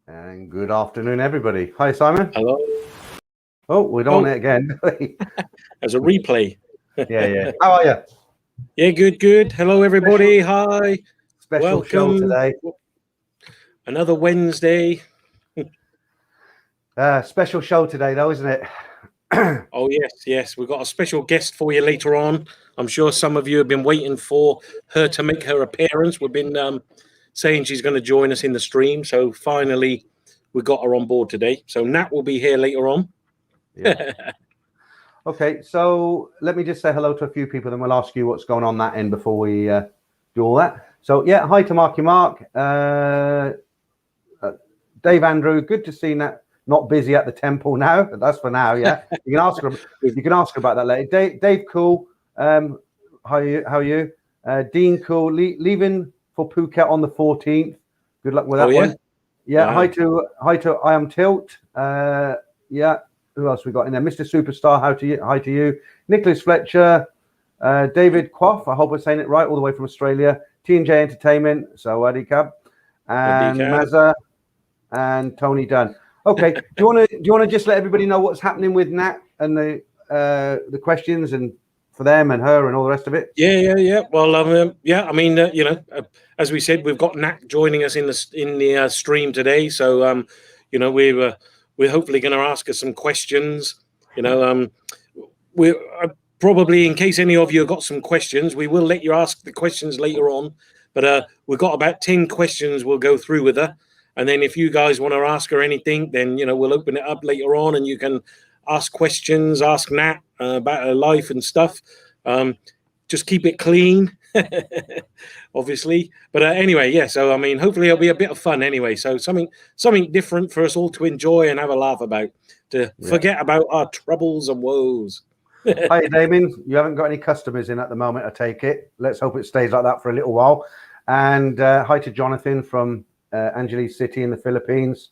And good afternoon, everybody. Hi, Simon. Hello. Oh, we're on it again. As a replay. Yeah. How are you? Yeah, good. Hello, everybody. Hi. Special show today. Another Wednesday. Special show today, though, isn't it? Oh, yes. We've got a special guest for you later on. I'm sure some of you have been waiting for her to make her appearance. We've been saying she's going to join us in the stream. So finally, we got her on board today. So Nat will be here later on. Yeah. Okay, so let me just say hello to a few people, then we'll ask you what's going on that end before we do all that. So, yeah, hi to Marky Mark. Dave Andrew, good to see Nat not busy at the temple now. That's for now, yeah. You can ask her about that later. Dave Cool, how are you? Dean Cool, leaving for Phuket on the 14th. Good luck with that one. Yeah, wow. Hi to I Am Tilt. Yeah. Who else we got in there? Mr. Superstar, hi to you. Nicholas Fletcher, David Quaff, I hope I'm saying it right, all the way from Australia. T&J Entertainment, Sawadee Kab, and Mazza, and Tony Dunn. Okay, do you want to just let everybody know what's happening with Nat and the questions and for them and her and all the rest of it? Yeah. Well, I mean, as we said, we've got Nat joining us in the stream today. So, we're hopefully going to ask her some questions. We're probably, in case any of you have got some questions, we will let you ask the questions later on. But we've got about 10 questions we'll go through with her. And then if you guys want to ask her anything, then, we'll open it up later on and you can ask questions, ask Nat about her life and stuff. Just keep it clean, obviously. But anyway, yeah. So, I mean, hopefully it'll be a bit of fun anyway. So something different for us all to enjoy and have a laugh about, to forget about our troubles and woes. Hi, Damien. You haven't got any customers in at the moment, I take it. Let's hope it stays like that for a little while. And hi to Jonathan from Angeles City in the Philippines.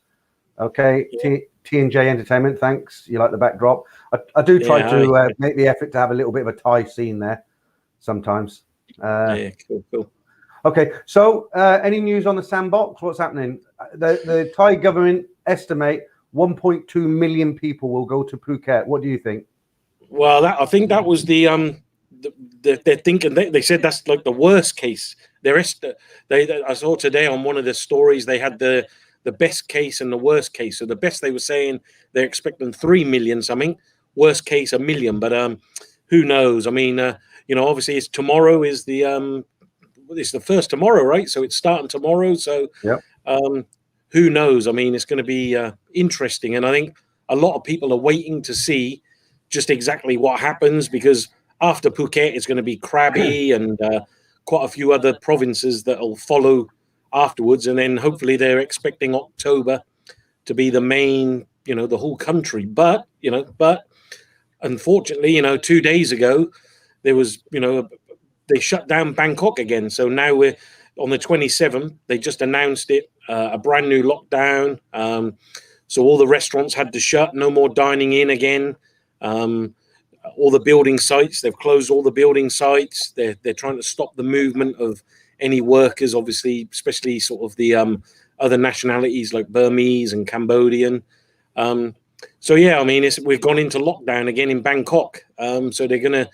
Okay, yeah. T&J Entertainment, thanks. You like the backdrop. I do try to make the effort to have a little bit of a Thai scene there sometimes. Cool. Okay, so any news on the sandbox? What's happening? The Thai government estimate 1.2 million people will go to Phuket. What do you think? Well, I think that was they're thinking. They said that's like the worst case. I saw today on one of the stories they had the best case and the worst case. So the best, they were saying they're expecting 3 million something. Worst case 1 million, but who knows? I mean, obviously it's tomorrow is it's the first tomorrow, right? So it's starting tomorrow. So who knows? I mean, it's going to be interesting, and I think a lot of people are waiting to see just exactly what happens, because after Phuket it's going to be Krabi and quite a few other provinces that will follow afterwards, and then hopefully they're expecting October to be the main, the whole country. But unfortunately, 2 days ago there was, they shut down Bangkok again. So now we're on the 27th. They just announced it, a brand new lockdown. So all the restaurants had to shut, no more dining in again. All the building sites, they've closed all the building sites. They're trying to stop the movement of any workers, obviously, especially sort of the other nationalities like Burmese and Cambodian. So yeah, I mean, we've gone into lockdown again in Bangkok. So they're going to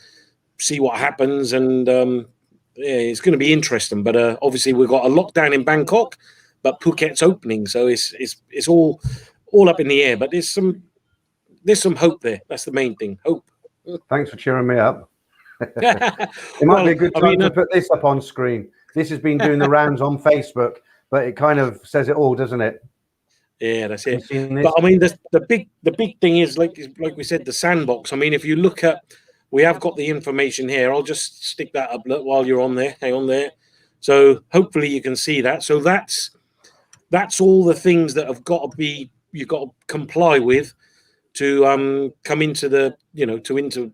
see what happens, and it's going to be interesting. But obviously we've got a lockdown in Bangkok, but Phuket's opening, so it's all up in the air. But there's some hope there. That's the main thing, hope. Thanks for cheering me up. It might be a good time to put this up on screen. This has been doing the rounds on Facebook, but it kind of says it all, doesn't it? Yeah, that's it. But I mean, the big thing is, like we said, the sandbox. I mean, if you look at, we have got the information here. I'll just stick that up while you're on there. Hang on there. So hopefully you can see that. So that's all the things that have got to be, you've got to comply with to come into the, into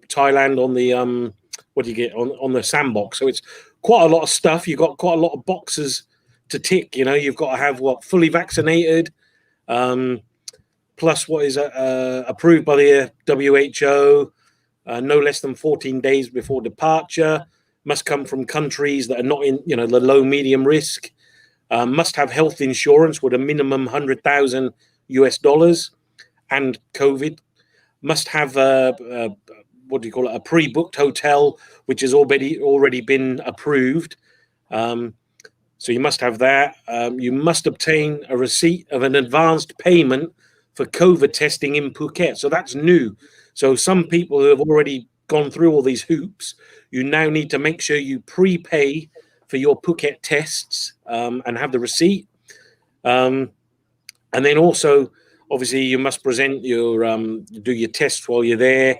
Thailand on the what do you get on the sandbox. So it's quite a lot of stuff. You've got quite a lot of boxes to tick. You've got to have fully vaccinated, plus what is approved by the WHO, no less than 14 days before departure, must come from countries that are not in the low medium risk, must have health insurance with a minimum 100,000 US dollars, and COVID. Must have what do you call it? A pre-booked hotel, which has already been approved. So you must have that. You must obtain a receipt of an advanced payment for COVID testing in Phuket. So that's new. So some people who have already gone through all these hoops, you now need to make sure you prepay for your Phuket tests and have the receipt. And then also, obviously, you must present your do your tests while you're there,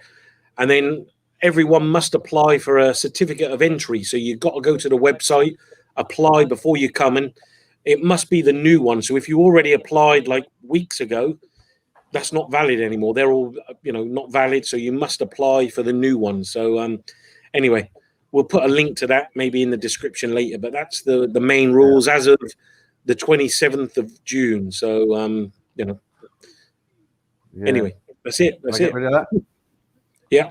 and then everyone must apply for a certificate of entry. So you've got to go to the website, apply before you come, and it must be the new one. So if you already applied like weeks ago, that's not valid anymore. They're all not valid. So you must apply for the new one. So anyway, we'll put a link to that maybe in the description later. But that's the main rules as of the 27th of June. So anyway, that's it. That's it. Rid of that? Yeah.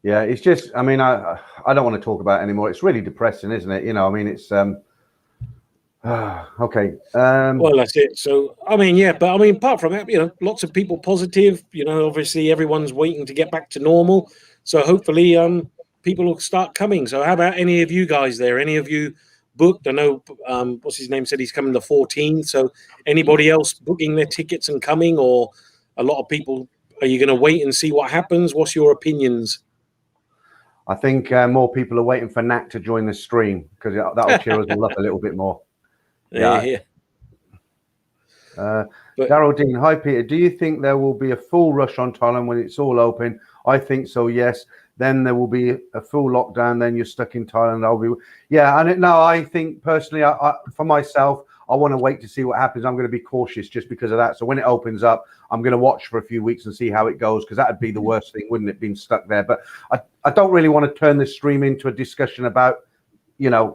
Yeah, it's just, I mean, I don't want to talk about it anymore. It's really depressing, isn't it? I mean, it's okay. Well, that's it. So, I mean, yeah, but I mean, apart from that, lots of people positive. Obviously, everyone's waiting to get back to normal. So, hopefully, people will start coming. So, how about any of you guys there? Any of you booked? I know, what's his name said he's coming the 14th. So, anybody else booking their tickets and coming, or a lot of people? Are you going to wait and see what happens? What's your opinions? I think more people are waiting for Nat to join the stream because that'll cheer us all up a little bit more. Yeah. Daryl Dean, hi Peter. Do you think there will be a full rush on Thailand when it's all open? I think so. Yes. Then there will be a full lockdown. Then you're stuck in Thailand. I think personally, I for myself, I want to wait to see what happens. I'm going to be cautious just because of that. So when it opens up, I'm going to watch for a few weeks and see how it goes, because that would be the worst thing, wouldn't it, being stuck there? But I don't really want to turn this stream into a discussion about,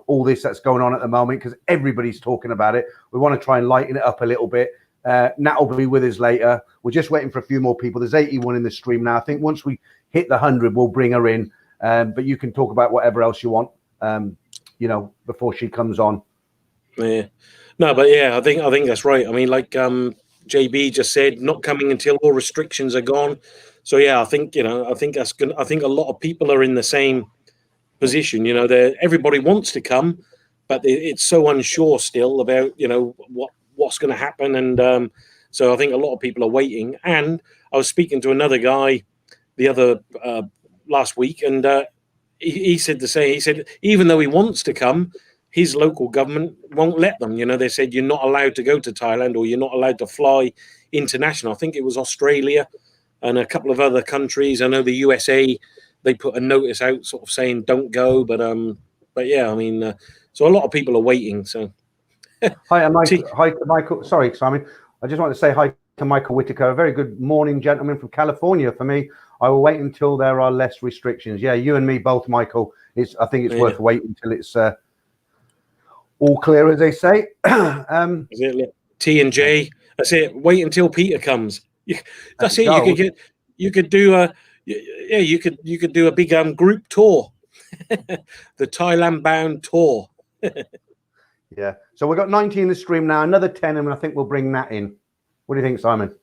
all this that's going on at the moment, because everybody's talking about it. We want to try and lighten it up a little bit. Nat will be with us later. We're just waiting for a few more people. There's 81 in the stream now. I think once we hit the 100, we'll bring her in. But you can talk about whatever else you want, before she comes on. Yeah. No, but yeah, I think that's right. I mean, like JB just said, not coming until all restrictions are gone. So yeah, I think that's gonna. I think a lot of people are in the same position. Everybody wants to come, but it's so unsure still about what's going to happen, and so I think a lot of people are waiting. And I was speaking to another guy the other last week, and he said the same. He said even though he wants to come, his local government won't let them. They said you're not allowed to go to Thailand, or you're not allowed to fly international. I think it was Australia and a couple of other countries. I know the USA, they put a notice out sort of saying don't go. But yeah, I mean, so a lot of people are waiting. So hi, Michael. Sorry, Simon. I just want to say hi to Michael Whitaker. A very good morning, gentleman from California. For me, I will wait until there are less restrictions. Yeah, you and me both, Michael. I think it's worth waiting until it's all clear, as they say. T and J. That's it. Wait until Peter comes. That's it. You could do a you could do a big group tour, the Thailand-Bound tour. Yeah. So we've got 90 in the stream now. Another 10, and I think we'll bring Nat in. What do you think, Simon?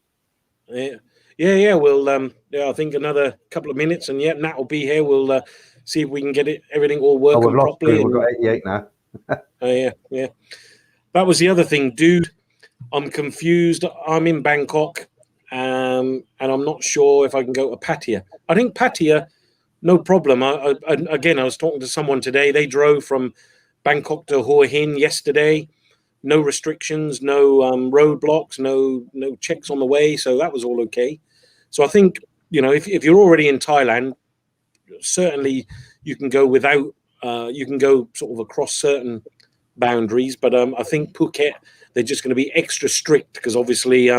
Yeah. We'll I think another couple of minutes, and Nat will be here. We'll see if we can get everything all working properly. We've got 88 now. Yeah. That was the other thing, dude. I'm confused. I'm in Bangkok, and I'm not sure if I can go to Pattaya. I think Pattaya, no problem. I was talking to someone today. They drove from Bangkok to Hua Hin yesterday. No restrictions, no roadblocks, no checks on the way. So that was all okay. So I think, if you're already in Thailand, certainly you can go without. You can go sort of across certain boundaries, but I think Phuket, they're just going to be extra strict because obviously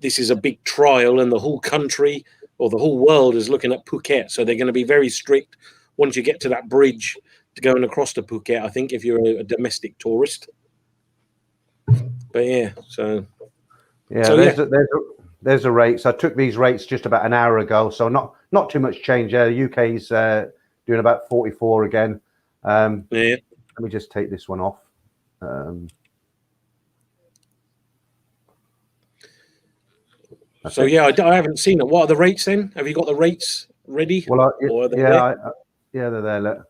this is a big trial, and the whole country or the whole world is looking at Phuket, so they're going to be very strict once you get to that bridge to going across to Phuket. I think if you're a domestic tourist, but yeah, so there's a rates. I took these rates just about an hour ago, so not too much change there. The UK's doing about 44 again. Let me just take this one off. So yeah, I haven't seen it. What are the rates then? Have you got the rates ready? Well, yeah, they're there. Look.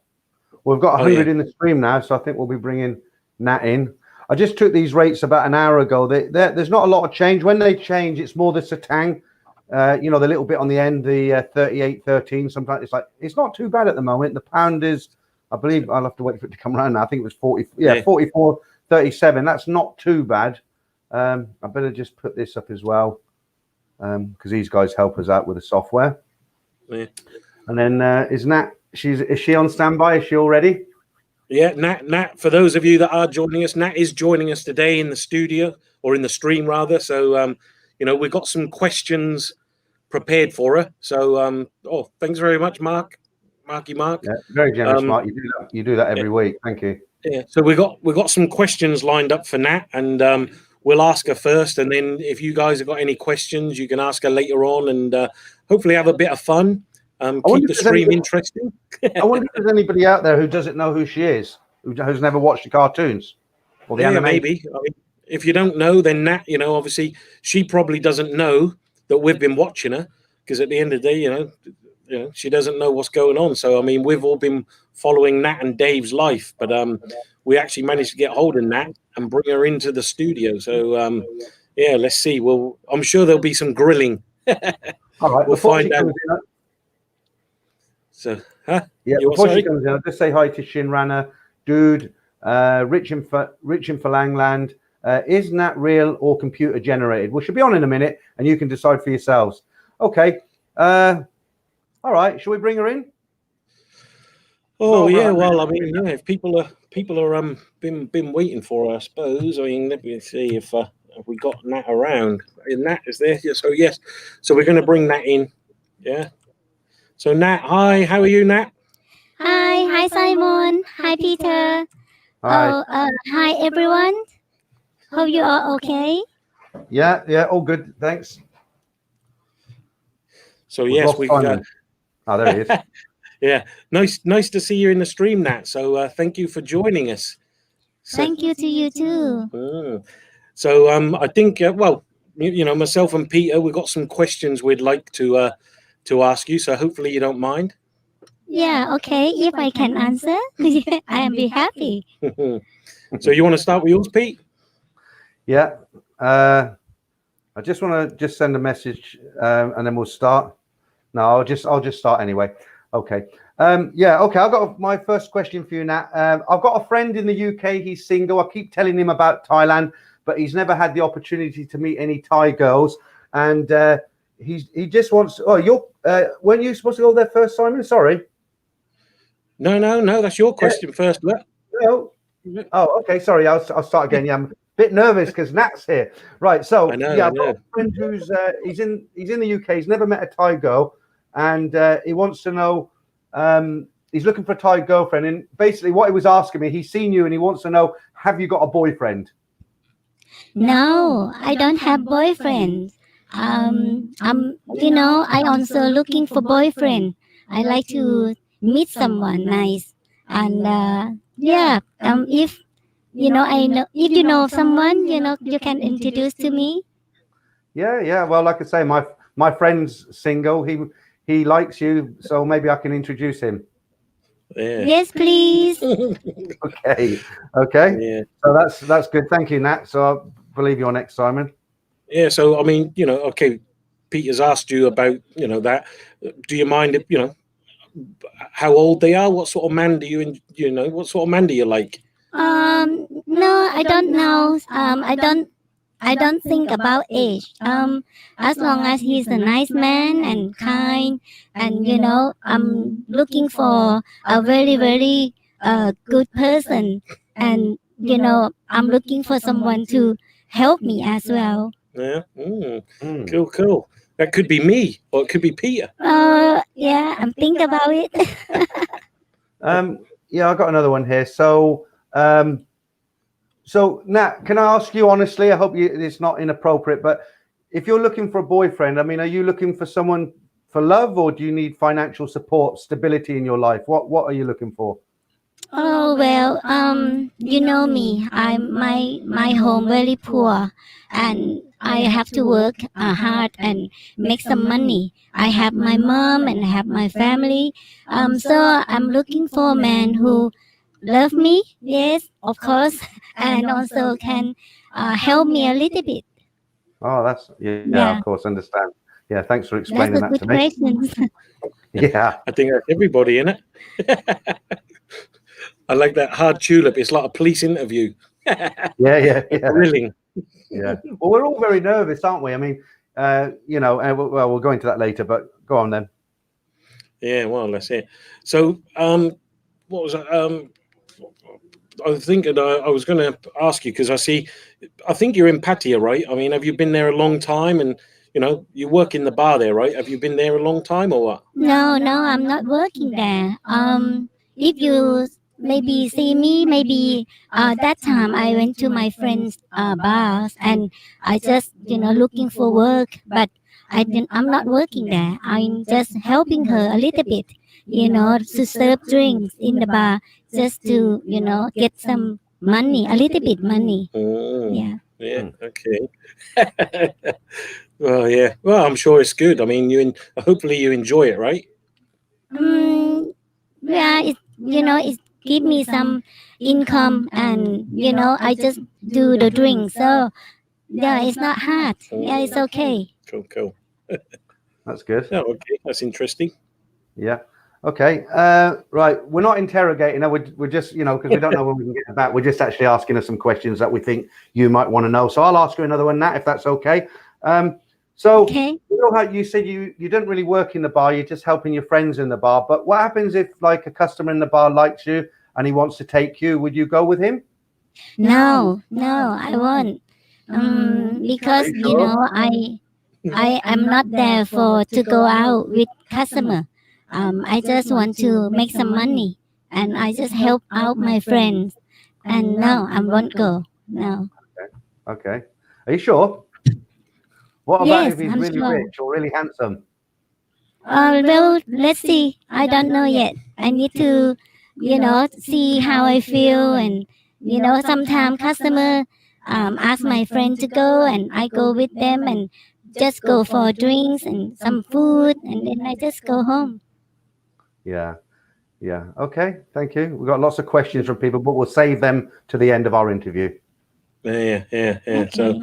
We've got 100 in the stream now, so I think we'll be bringing Nat in. I just took these rates about an hour ago. There's not a lot of change. When they change, it's more the satang, the little bit on the end, the 38.13. Sometimes it's not too bad at the moment. The pound is, I believe, I'll have to wait for it to come around now. I think it was 44.37. That's not too bad. I better just put this up as well, because these guys help us out with the software. Yeah. And then is Nat? Is she on standby? Is she all ready? Yeah, Nat. For those of you that are joining us, Nat is joining us today in the studio, or in the stream rather. So we've got some questions prepared for her. So thanks very much, Mark. Yeah, very generous, Mark. You do that every week. Thank you. Yeah. So we've got some questions lined up for Nat, and we'll ask her first, and then if you guys have got any questions, you can ask her later on, and hopefully have a bit of fun. Keep the stream interesting. I wonder if there's anybody out there who doesn't know who she is, who's never watched the cartoons or the animation. Maybe. I mean, if you don't know, then Nat, obviously she probably doesn't know that we've been watching her, because at the end of the day, she doesn't know what's going on. So I mean, we've all been following Nat and Dave's life, but we actually managed to get hold of Nat and bring her into the studio. So let's see. Well, I'm sure there'll be some grilling. All right, we'll find out. So, before she comes in, I'll just say hi to Shinrana, Dude, Rich in Falangland. Is Nat real or computer generated? Well, she'll be on in a minute, and you can decide for yourselves. Okay. All right. Shall we bring her in? Oh yeah. Well, I mean, if people are been waiting for her, I suppose. I mean, let me see if we got Nat around. Nat is there. So yes. So we're going to bring Nat in. Yeah. So Nat, hi, how are you, Nat? Hi Simon. Hi Peter. Hi. Hi everyone. Hope you are okay. Yeah, all good, thanks. So yes, we've got. Oh, there he is. Yeah, nice to see you in the stream, Nat. So thank you for joining us. Thank you to you too. So I think myself and Peter, we've got some questions we'd like to ask you. So hopefully you don't mind. Yeah, okay. If I can answer, I'll be happy. So you want to start with yours, Pete? Yeah. I just want to send a message, and then we'll start. No, I'll just start anyway. Okay. Okay. I've got my first question for you, Nat. I've got a friend in the UK. He's single. I keep telling him about Thailand, but he's never had the opportunity to meet any Thai girls, and he just wants. Oh, weren't you supposed to go there first, Simon? Sorry. No. That's your question first. No. Oh, okay. Sorry. I'll start again. Yeah, I'm a bit nervous because Nat's here. Right. So I know. I've got a friend who's he's in the UK. He's never met a Thai girl, and he wants to know. He's looking for a Thai girlfriend, and basically what he was asking me, he's seen you, and he wants to know, have you got a boyfriend? No, I don't have boyfriend. I also looking for boyfriend. I like to meet someone nice, and if if you know someone, you can introduce to me. Yeah. Well, like I say, my friend's single. He likes you, so maybe I can introduce him. Yeah. Yes, please. Okay. Yeah. So that's good. Thank you, Nat. So I believe you're next, Simon. Yeah. So I mean, okay, Peter's asked you about that. Do you mind if how old they are? What sort of man do what sort of man do you like? No, I don't know. I don't think about age. As long as he's a nice man and kind, and I'm looking for a very, very good person, and I'm looking for someone to help me as well. Yeah. Cool. That could be me, or it could be Peter. Yeah, I'm thinking about it. Yeah, I got another one here. So, Nat, can I ask you honestly? I hope it's not inappropriate, but if you're looking for a boyfriend, I mean, are you looking for someone for love, or do you need financial support, stability in your life? What are you looking for? Oh well, you know me. My home very poor, and I have to work hard and make some money. I have my mom and I have my family. So I'm looking for a man who love me, yes, of course, and also can help me a little bit. Oh, that's yeah, Yeah, of course, understand. Yeah, thanks for that's explaining a that good to me. question. Yeah, I think that's everybody in it. I like that hard tulip. It's like a police interview. yeah. Grilling. Yeah. Well, we're all very nervous, aren't we? I mean, well, we'll go into that later, but go on then. Yeah, well, that's it. So, what was that? I was thinking I was going to ask you because I think you're in Pattaya, right? I mean, have you been there a long time? And you work in the bar there, right? Have you been there a long time or what? No, no, I'm not working there. If you maybe see me, maybe that time I went to my friend's bars and I just looking for work, but I'm not working there. I'm just helping her a little bit, to serve drinks in the bar, just to get some money, a little bit money. Mm, Yeah. yeah. Okay. Well, yeah. Well, I'm sure it's good. I mean, hopefully you enjoy it, right? Mm, yeah, it give me some income, and I just do the drink, so yeah, it's not hard. Yeah, it's okay. Cool. That's good. Oh, okay. That's interesting. Yeah. Okay. Right. We're not interrogating her. We're just, because we don't know when we can get her back. We're just actually asking her some questions that we think you might want to know. So I'll ask her another one, Nat, if that's okay. So Okay. you know how you said you don't really work in the bar, you're just helping your friends in the bar. But what happens if like a customer in the bar likes you and he wants to take you? Would you go with him? No, I won't. Because Are you sure? I am not there for to go out with customer. I just want to make some money, and I just help out my friends. And no, I won't go. No. Okay. Are you sure? What about if Yes, he's I'm really sure. rich or really handsome? Well, let's see. I don't know yet. I need to, see how I feel, and sometimes customer ask my friend to go, and I go with them, and just go for drinks and some food, and then I just go home. Yeah. Yeah. Okay. Thank you. We've got lots of questions from people, but we'll save them to the end of our interview. Yeah. Okay.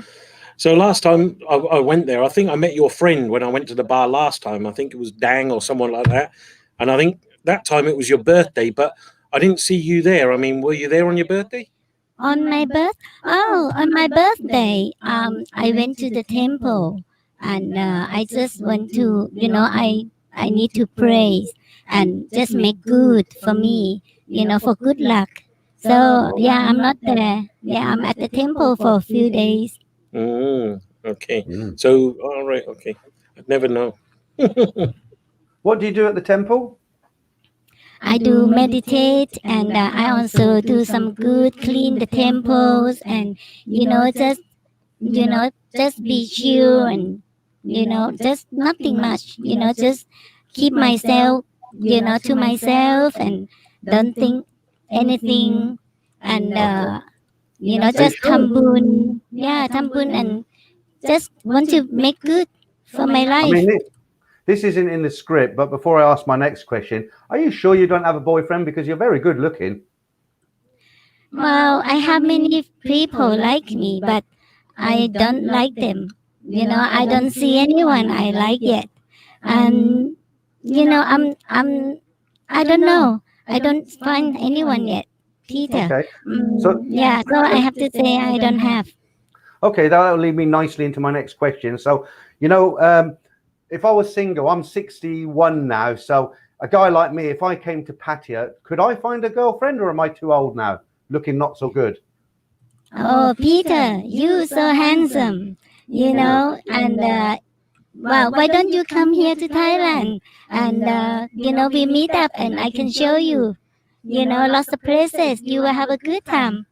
So last time I went there, I think I met your friend when I went to the bar last time. I think it was Dang or someone like that. And I think that time it was your birthday, but I didn't see you there. I mean, were you there on your birthday? On my birthday, I went to the temple, and I just went to, I need to pray and just make good for me, for good luck. So yeah, I'm not there. Yeah, I'm at the temple for a few days. Okay. Mm. So, all right. Okay. I'd never know. What do you do at the temple? I do meditate, and I also do some good, clean the temples, and just just be chill, and just nothing much, just keep myself, to myself, and don't think anything, and Are you just sure? tambun, yeah, tambun, and just want to make good for my I mean, life. this isn't in the script, but before I ask my next question, are you sure you don't have a boyfriend? Because you're very good looking. Well, I have many people like me, but I don't like them. I don't see anyone I like yet. And I don't know. I don't find anyone yet, Peter. Okay. So, Yeah, so I have to say I don't have. okay, that'll lead me nicely into my next question. So, if I was single, I'm 61 now. So, a guy like me, if I came to Pattaya, could I find a girlfriend, or am I too old now, looking not so good? Oh, Peter, you so handsome, and well, why don't you come here to Thailand, and we meet up, and I can show you, lots of places. You will have a good time.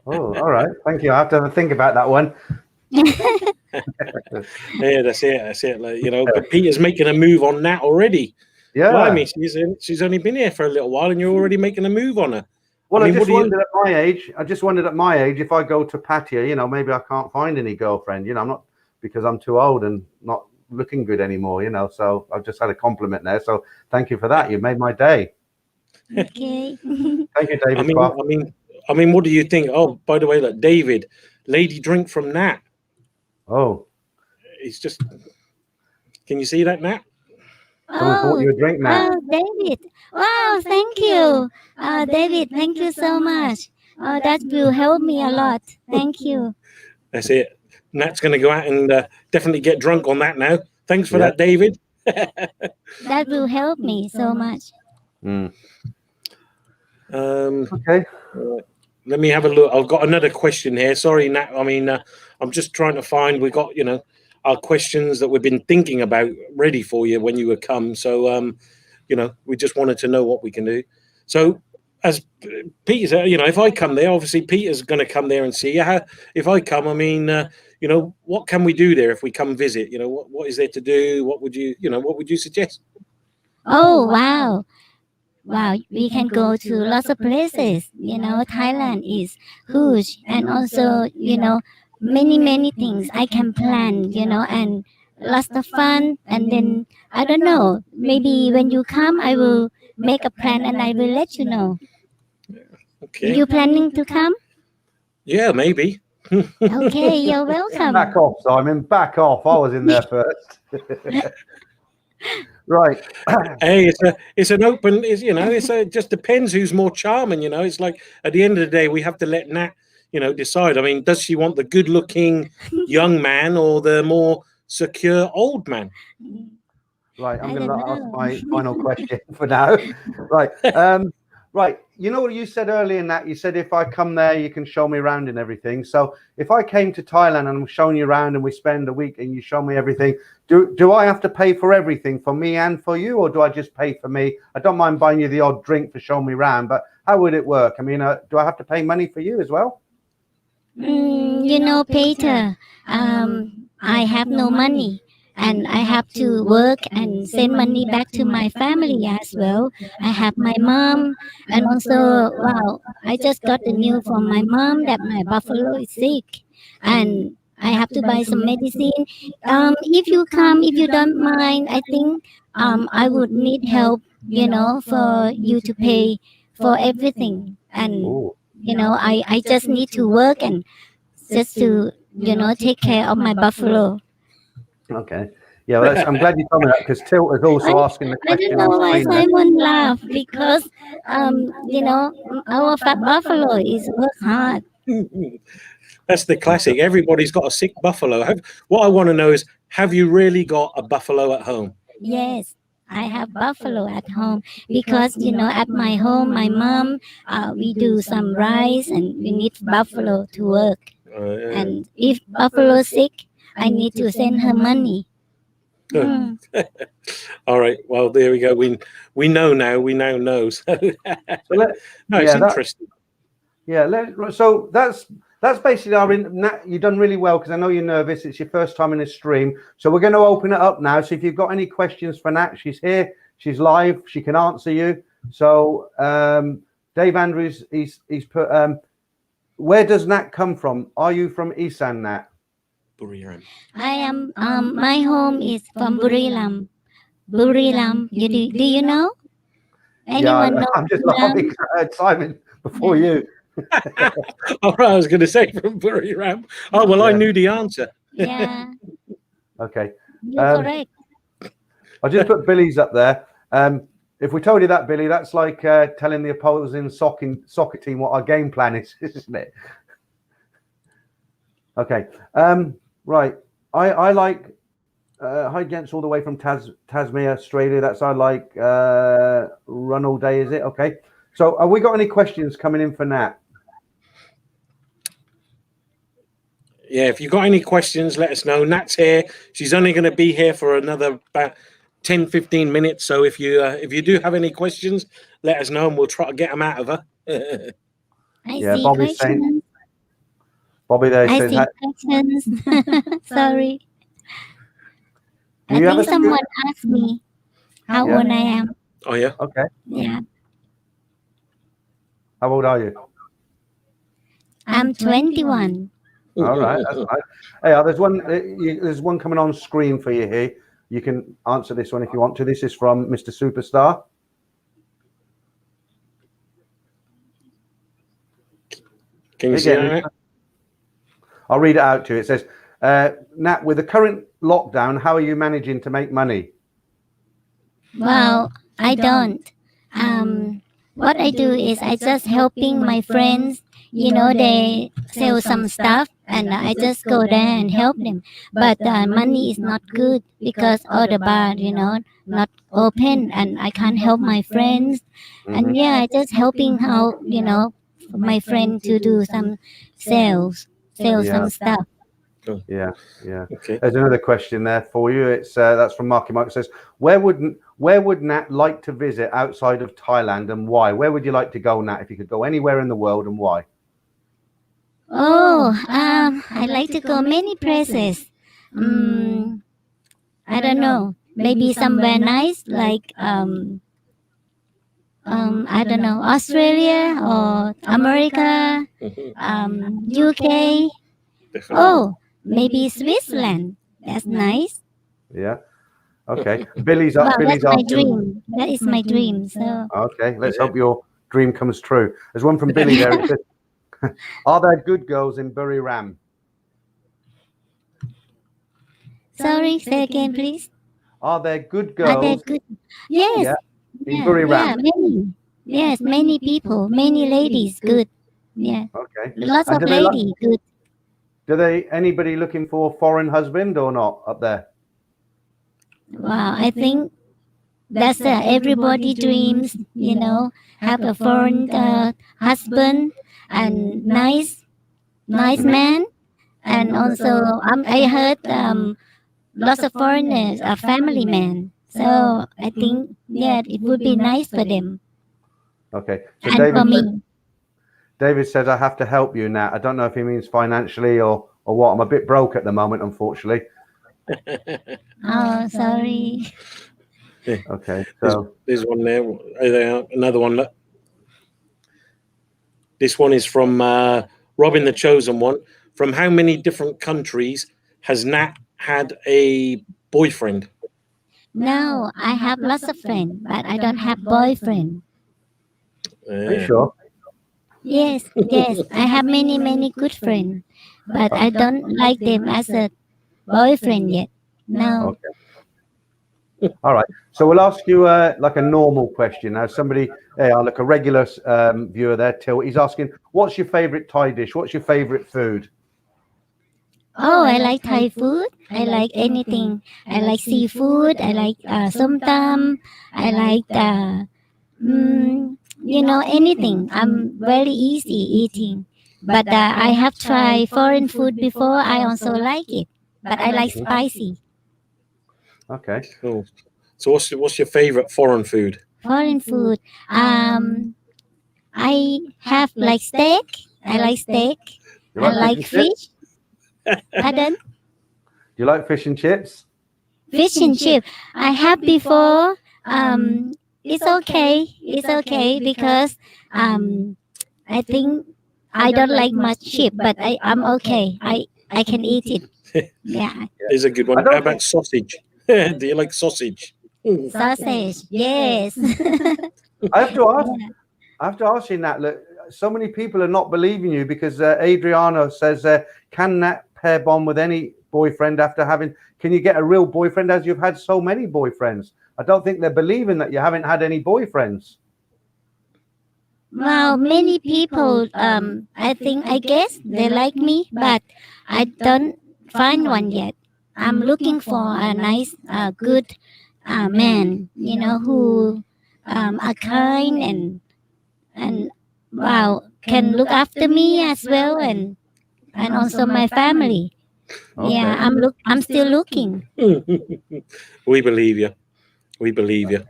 Oh, all right. Thank you. I have to think about that one. Yeah, that's it. Like, but Peter's making a move on that already. Yeah. Blimey, she's only been here for a little while, and you're already making a move on her. Well, I I mean, just wondered at my age. I just wondered at my age if I go to Pattaya, you know, maybe I can't find any girlfriend. You know, I'm not because I'm too old and not looking good anymore. You know, so I've just had a compliment there. So thank you for that. You made my day. Okay. Thank you, David. I mean, what do you think? Oh, by the way, look, David, lady drink from Nat. Oh, It's just. Can you see that, Nat? someone's bought you a drink now. Oh, David. Wow, thank you. David, thank you so much. That will help me a lot. Thank you. That's it. Nat's going to go out and definitely get drunk on that now. Thanks for that, David. That will help me so much. Okay. Let me have a look. I've got another question here. Sorry, Nat. I mean, I'm just trying to find. We got, you know, our questions that we've been thinking about ready for you when you would come. So, you know, we just wanted to know what we can do. So, as Peter, you know, if I come there, obviously Peter's going to come there and see you. If I come, I mean, you know, what can we do there if we come visit? You know, what is there to do? What would you, you know, what would you suggest? Oh, wow. Wow, we can go to lots of places. You know, Thailand is huge, and also, you know, many things I can plan, you know, and lots of fun. And then I don't know, maybe when you come, I will make a plan and I will let you know. Okay. You planning to come? Yeah, maybe. Okay, you're welcome. Back off, Simon. Back off. I was in there first. Right. Hey, it's an open. You know, it just depends who's more charming. You know, it's like at the end of the day, we have to let Nat, you know, decide. I mean, does she want the good-looking young man or the more secure old man? Right, I'm going to ask my final question for now. Right, right. You know what you said earlier in that? You said if I come there, you can show me around and everything. So if I came to Thailand and I'm showing you around and we spend a week and you show me everything, do I have to pay for everything for me and for you, or do I just pay for me? I don't mind buying you the odd drink for showing me around, but how would it work? I mean, do I have to pay money for you as well? You know, Peter, I have no money. And I have to work and send money back to my family as well. I have my mom, and also, wow, I just got the news from my mom that my buffalo is sick, and I have to buy some medicine. If you come, if you don't mind, I think I would need help, you know, for you to pay for everything. And you know, I just need to work and just to, you know, take care of my buffalo. Okay. Yeah, well, I'm glad you told me that because Tilt is also asking the I question don't know on why screen there. Simon laughed because, you know, our fat buffalo is work hard. That's the classic. Everybody's got a sick buffalo. What I want to know is, have you really got a buffalo at home? Yes, I have buffalo at home because, you know, at my home, my mom, we do some rice and we need buffalo to work. And if buffalo sick, I need to send her money. All right. Well, there we go. We know now. We now know. So, no, it's interesting. So that's basically you've done really well because I know you're nervous. It's your first time in a stream, so we're going to open it up now. So if you've got any questions for Nat, she's here. She's live. She can answer you. So Dave Andrews, he's put. Where does Nat come from? Are you from Isan, Nat? Buriram. I am. My home is from Buriram. Buriram. Do you know? Anyone know? I'm just laughing because I heard Simon before you. All right, I was going to say from Buriram. Oh well, I knew the answer. Yeah. Okay. You're correct. I just put Billy's up there. If we told you that, Billy, that's like telling the opposing soccer team what our game plan is, isn't it? Okay. Right. I like hi gents all the way from Tasmania, Australia. That's I like run all day, is it? Okay. So have we got any questions coming in for Nat? Yeah, if you've got any questions, let us know. Nat's here. She's only going to be here for another about 10-15 minutes. So if you do have any questions, let us know and we'll try to get them out of her. Yeah, Bobby's saying. Bobby there says. I see questions. Sorry. I think someone asked me how old I am. Oh yeah. Okay. Yeah. How old are you? I'm 21. All right, that's nice. Hey, there's one coming on screen for you here. You can answer this one if you want to. This is from Mr. Superstar. Can you see it? I'll read it out to you. It says, Nat, with the current lockdown, how are you managing to make money? Well, I don't. What I do is I just helping my friends. They sell some stuff, and I just go there and help them. But money is not good because all the bar, not open, and I can't help my friends. And yeah, I just helping out, my friend to do some sell some stuff. Yeah. Okay. There's another question there for you. It's that's from Marky Mike. It says, where would Nat like to visit outside of Thailand, and why? Where would you like to go, Nat, if you could go anywhere in the world, and why? Oh, I like to go many places. I don't know. Maybe somewhere nice like I don't know, Australia or America, UK. Oh, maybe Switzerland. That's nice. Yeah. Okay. Billy's Well, Billy's that's my asking. dream. That is my dream. So Okay, let's hope your dream comes true. There's one from Billy there. It says, are there good girls in Buriram? sorry, say again, please. Are there good Are they girls? good? Yes. In Buriram. Many. Yes, many people, many ladies. Good. Yeah, Okay. lots And of ladies. Good. do they anybody looking for a foreign husband or not up there? Wow, I think that's everybody dreams. Have a foreign husband and nice man. And also, I heard lots of foreigners are family men. So I think, yeah, it would be nice for them. Okay. So And for me. David says, I have to help you, Nat. I don't know if he means financially or what. I'm a bit broke at the moment, unfortunately. Oh, sorry. Okay. So there's one there. Another one. Look. This one is from Robin, the Chosen One. From how many different countries has Nat had a boyfriend? No, I have lots of friends, but I don't have boyfriend. are you sure? Yes, I have many good friends, but I don't like them as a boyfriend yet. No. Okay. All right. So we'll ask you like a normal question. Now, like a regular viewer there, Till, he's asking, what's your favorite Thai dish? What's your favorite food? Oh, I like Thai food. I like anything. I like seafood. I like somtam. I like anything. I'm very easy eating. But I have tried foreign food before. I also like it. But I like spicy. Okay. Cool. So what's your favorite foreign food? Foreign food. I have like steak. I like steak. I like fish. Pardon? Do you like fish and chips? Fish and chip. I have before. It's okay. It's okay because I think I don't like much chip, but I'm okay. I can eat it. Yeah. Is a good one. How about sausage? Do you like sausage? Sausage. Yes. I have to ask you, Nat. Look, so many people are not believing you because Adriano says, "Can Nat pair bond with any boyfriend after having? Can you get a real boyfriend as you've had so many boyfriends?" I don't think they're believing that you haven't had any boyfriends. Well, many people. I guess they like me, but I don't find one yet. I'm looking for a nice, good man. Who are kind and wow, can look after me as well, and also my family. Okay. Yeah, I'm still looking. We believe you. We believe you.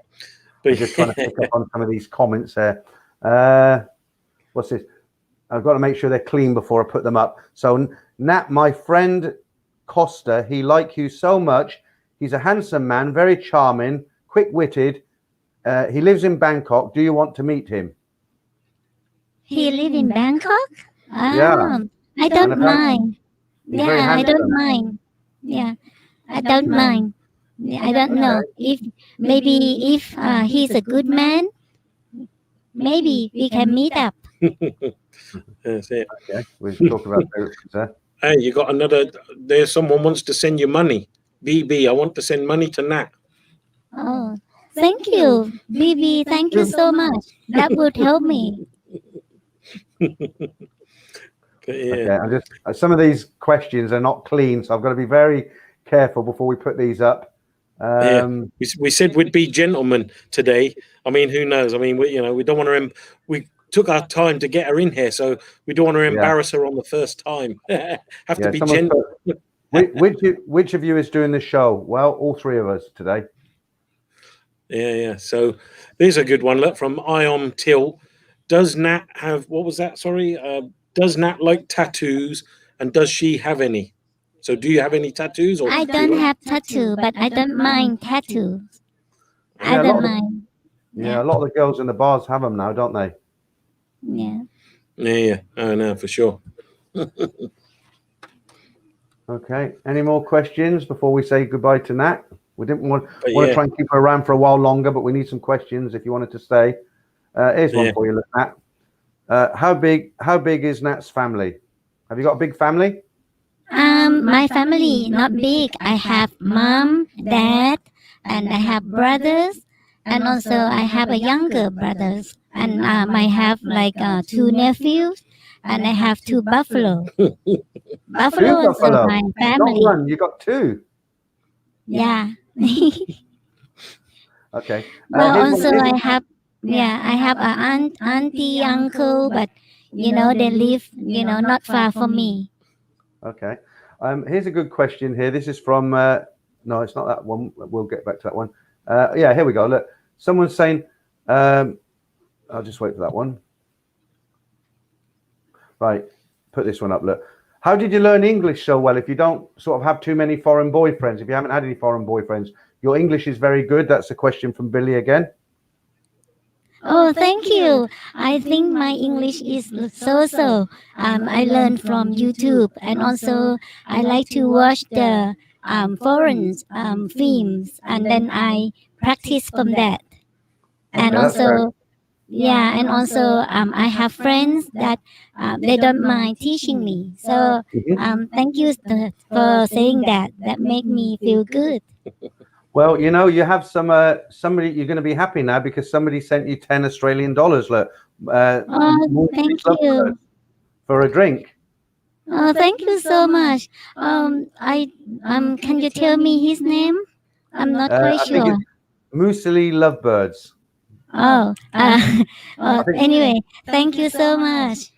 I'm just trying to pick up on some of these comments there. What's this? I've got to make sure they're clean before I put them up. So, Nat, my friend Costa, he likes you so much. He's a handsome man, very charming, quick-witted. He lives in Bangkok. Do you want to meet him? He live in Bangkok. Yeah. I don't And apparently mind. he's very Yeah, I don't handsome. mind. Yeah, I don't mind. Yeah, I don't know if maybe if he's a good man, maybe we can meet up. That's it. Okay, we'll talk about favorites there. Hey, you got another. There's someone wants to send you money. BB, I want to send money to Nat. Oh, thank you, BB. Thank you so much. That would help me. Yeah. Okay, I'm just some of these questions are not clean, so I've got to be very careful before we put these up. Yeah. We said we'd be gentlemen today. I mean, who knows? I mean, we don't want to. We took our time to get her in here, so we don't want to embarrass her on the first time. Have to be gentle. Which of you is doing the show? Well, all three of us today. Yeah. So there's a good one. Look, from Ion Till. Does Nat have, what was that? Sorry. Does Nat like tattoos, and does she have any? So do you have any tattoos? Or I don't have tattoo, but I don't mind tattoos. I don't mind. Yeah, a lot of the girls in the bars have them now, don't they? Yeah. Yeah. Oh no, for sure. Okay. Any more questions before we say goodbye to Nat? We didn't want Yeah. to try and keep her around for a while longer, but we need some questions if you wanted to stay. Here's one for you, Nat. How big is Nat's family? Have you got a big family? My family not big. I have mom, dad, and I have brothers, and also I have a younger brothers, and I have like 2 nephews, and I have 2 buffalo. Buffalo is buffalo. my Not family. one, you got 2. Yeah. Okay. Well, also I have a auntie, uncle, but they live not far from me. Okay. Here's a good question here. This is from no, it's not that one. We'll get back to that one. Yeah, here we go. Look, someone's saying I'll just wait for that one. Right, put this one up. Look, how did you learn English so well if you don't sort of have too many foreign boyfriends? If you haven't had any foreign boyfriends, your English is very good. That's a question from Billy again. Oh, thank you. I think my English is so. I learned from YouTube, and also I like to watch the foreign films, and then I practice from that. And also, I have friends that they don't mind teaching me. So thank you for saying that. That make me feel good. Well, you have somebody. You're going to be happy now because somebody sent you 10 Australian dollars. Look, thank you for a drink. Oh, thank you so much. Can you tell me his name? I'm not quite sure. Moosely Lovebirds. Anyway, thank you so much.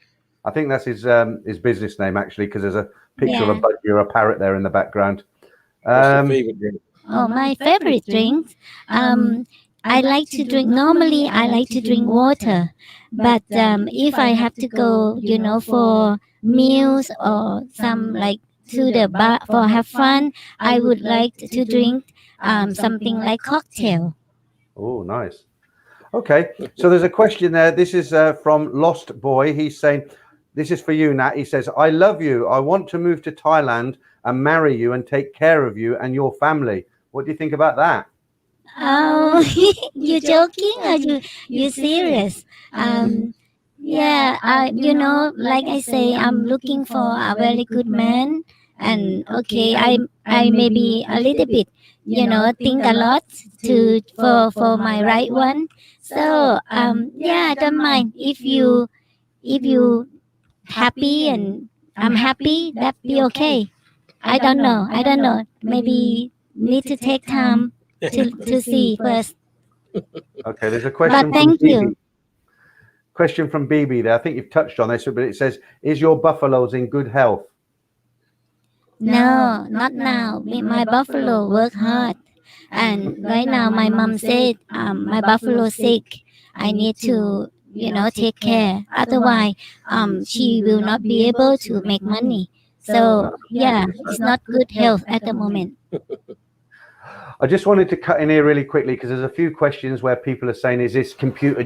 I think that's his business name actually, because there's a picture of a budgie or a parrot there in the background. My favorite drinks. I like to drink. Normally, I like to drink water, but if I have to go, for meals or some like to the bar for have fun, I would like to drink something like cocktail. Oh, nice. Okay, so there's a question there. This is from Lost Boy. He's saying, this is for you, Nat. He says, I love you. I want to move to Thailand and marry you and take care of you and your family. What do you think about that? Oh, you joking or you serious? Like I say, I'm looking for a very good man, and okay, I maybe a little bit, think a lot for my right one. So I don't mind if you happy and I'm happy, that be okay. I don't know. Maybe need to take time to see first. Okay, there's a question. But thank you. Question from BB there. I think you've touched on this, but it says, is your buffaloes in good health? No, not now. My buffalo work hard. And right now my mom said my buffalo sick. I need to, take care. Otherwise, she will not be able to make money. So it's not good health at the moment. I just wanted to cut in here really quickly because there's a few questions where people are saying, is this a computer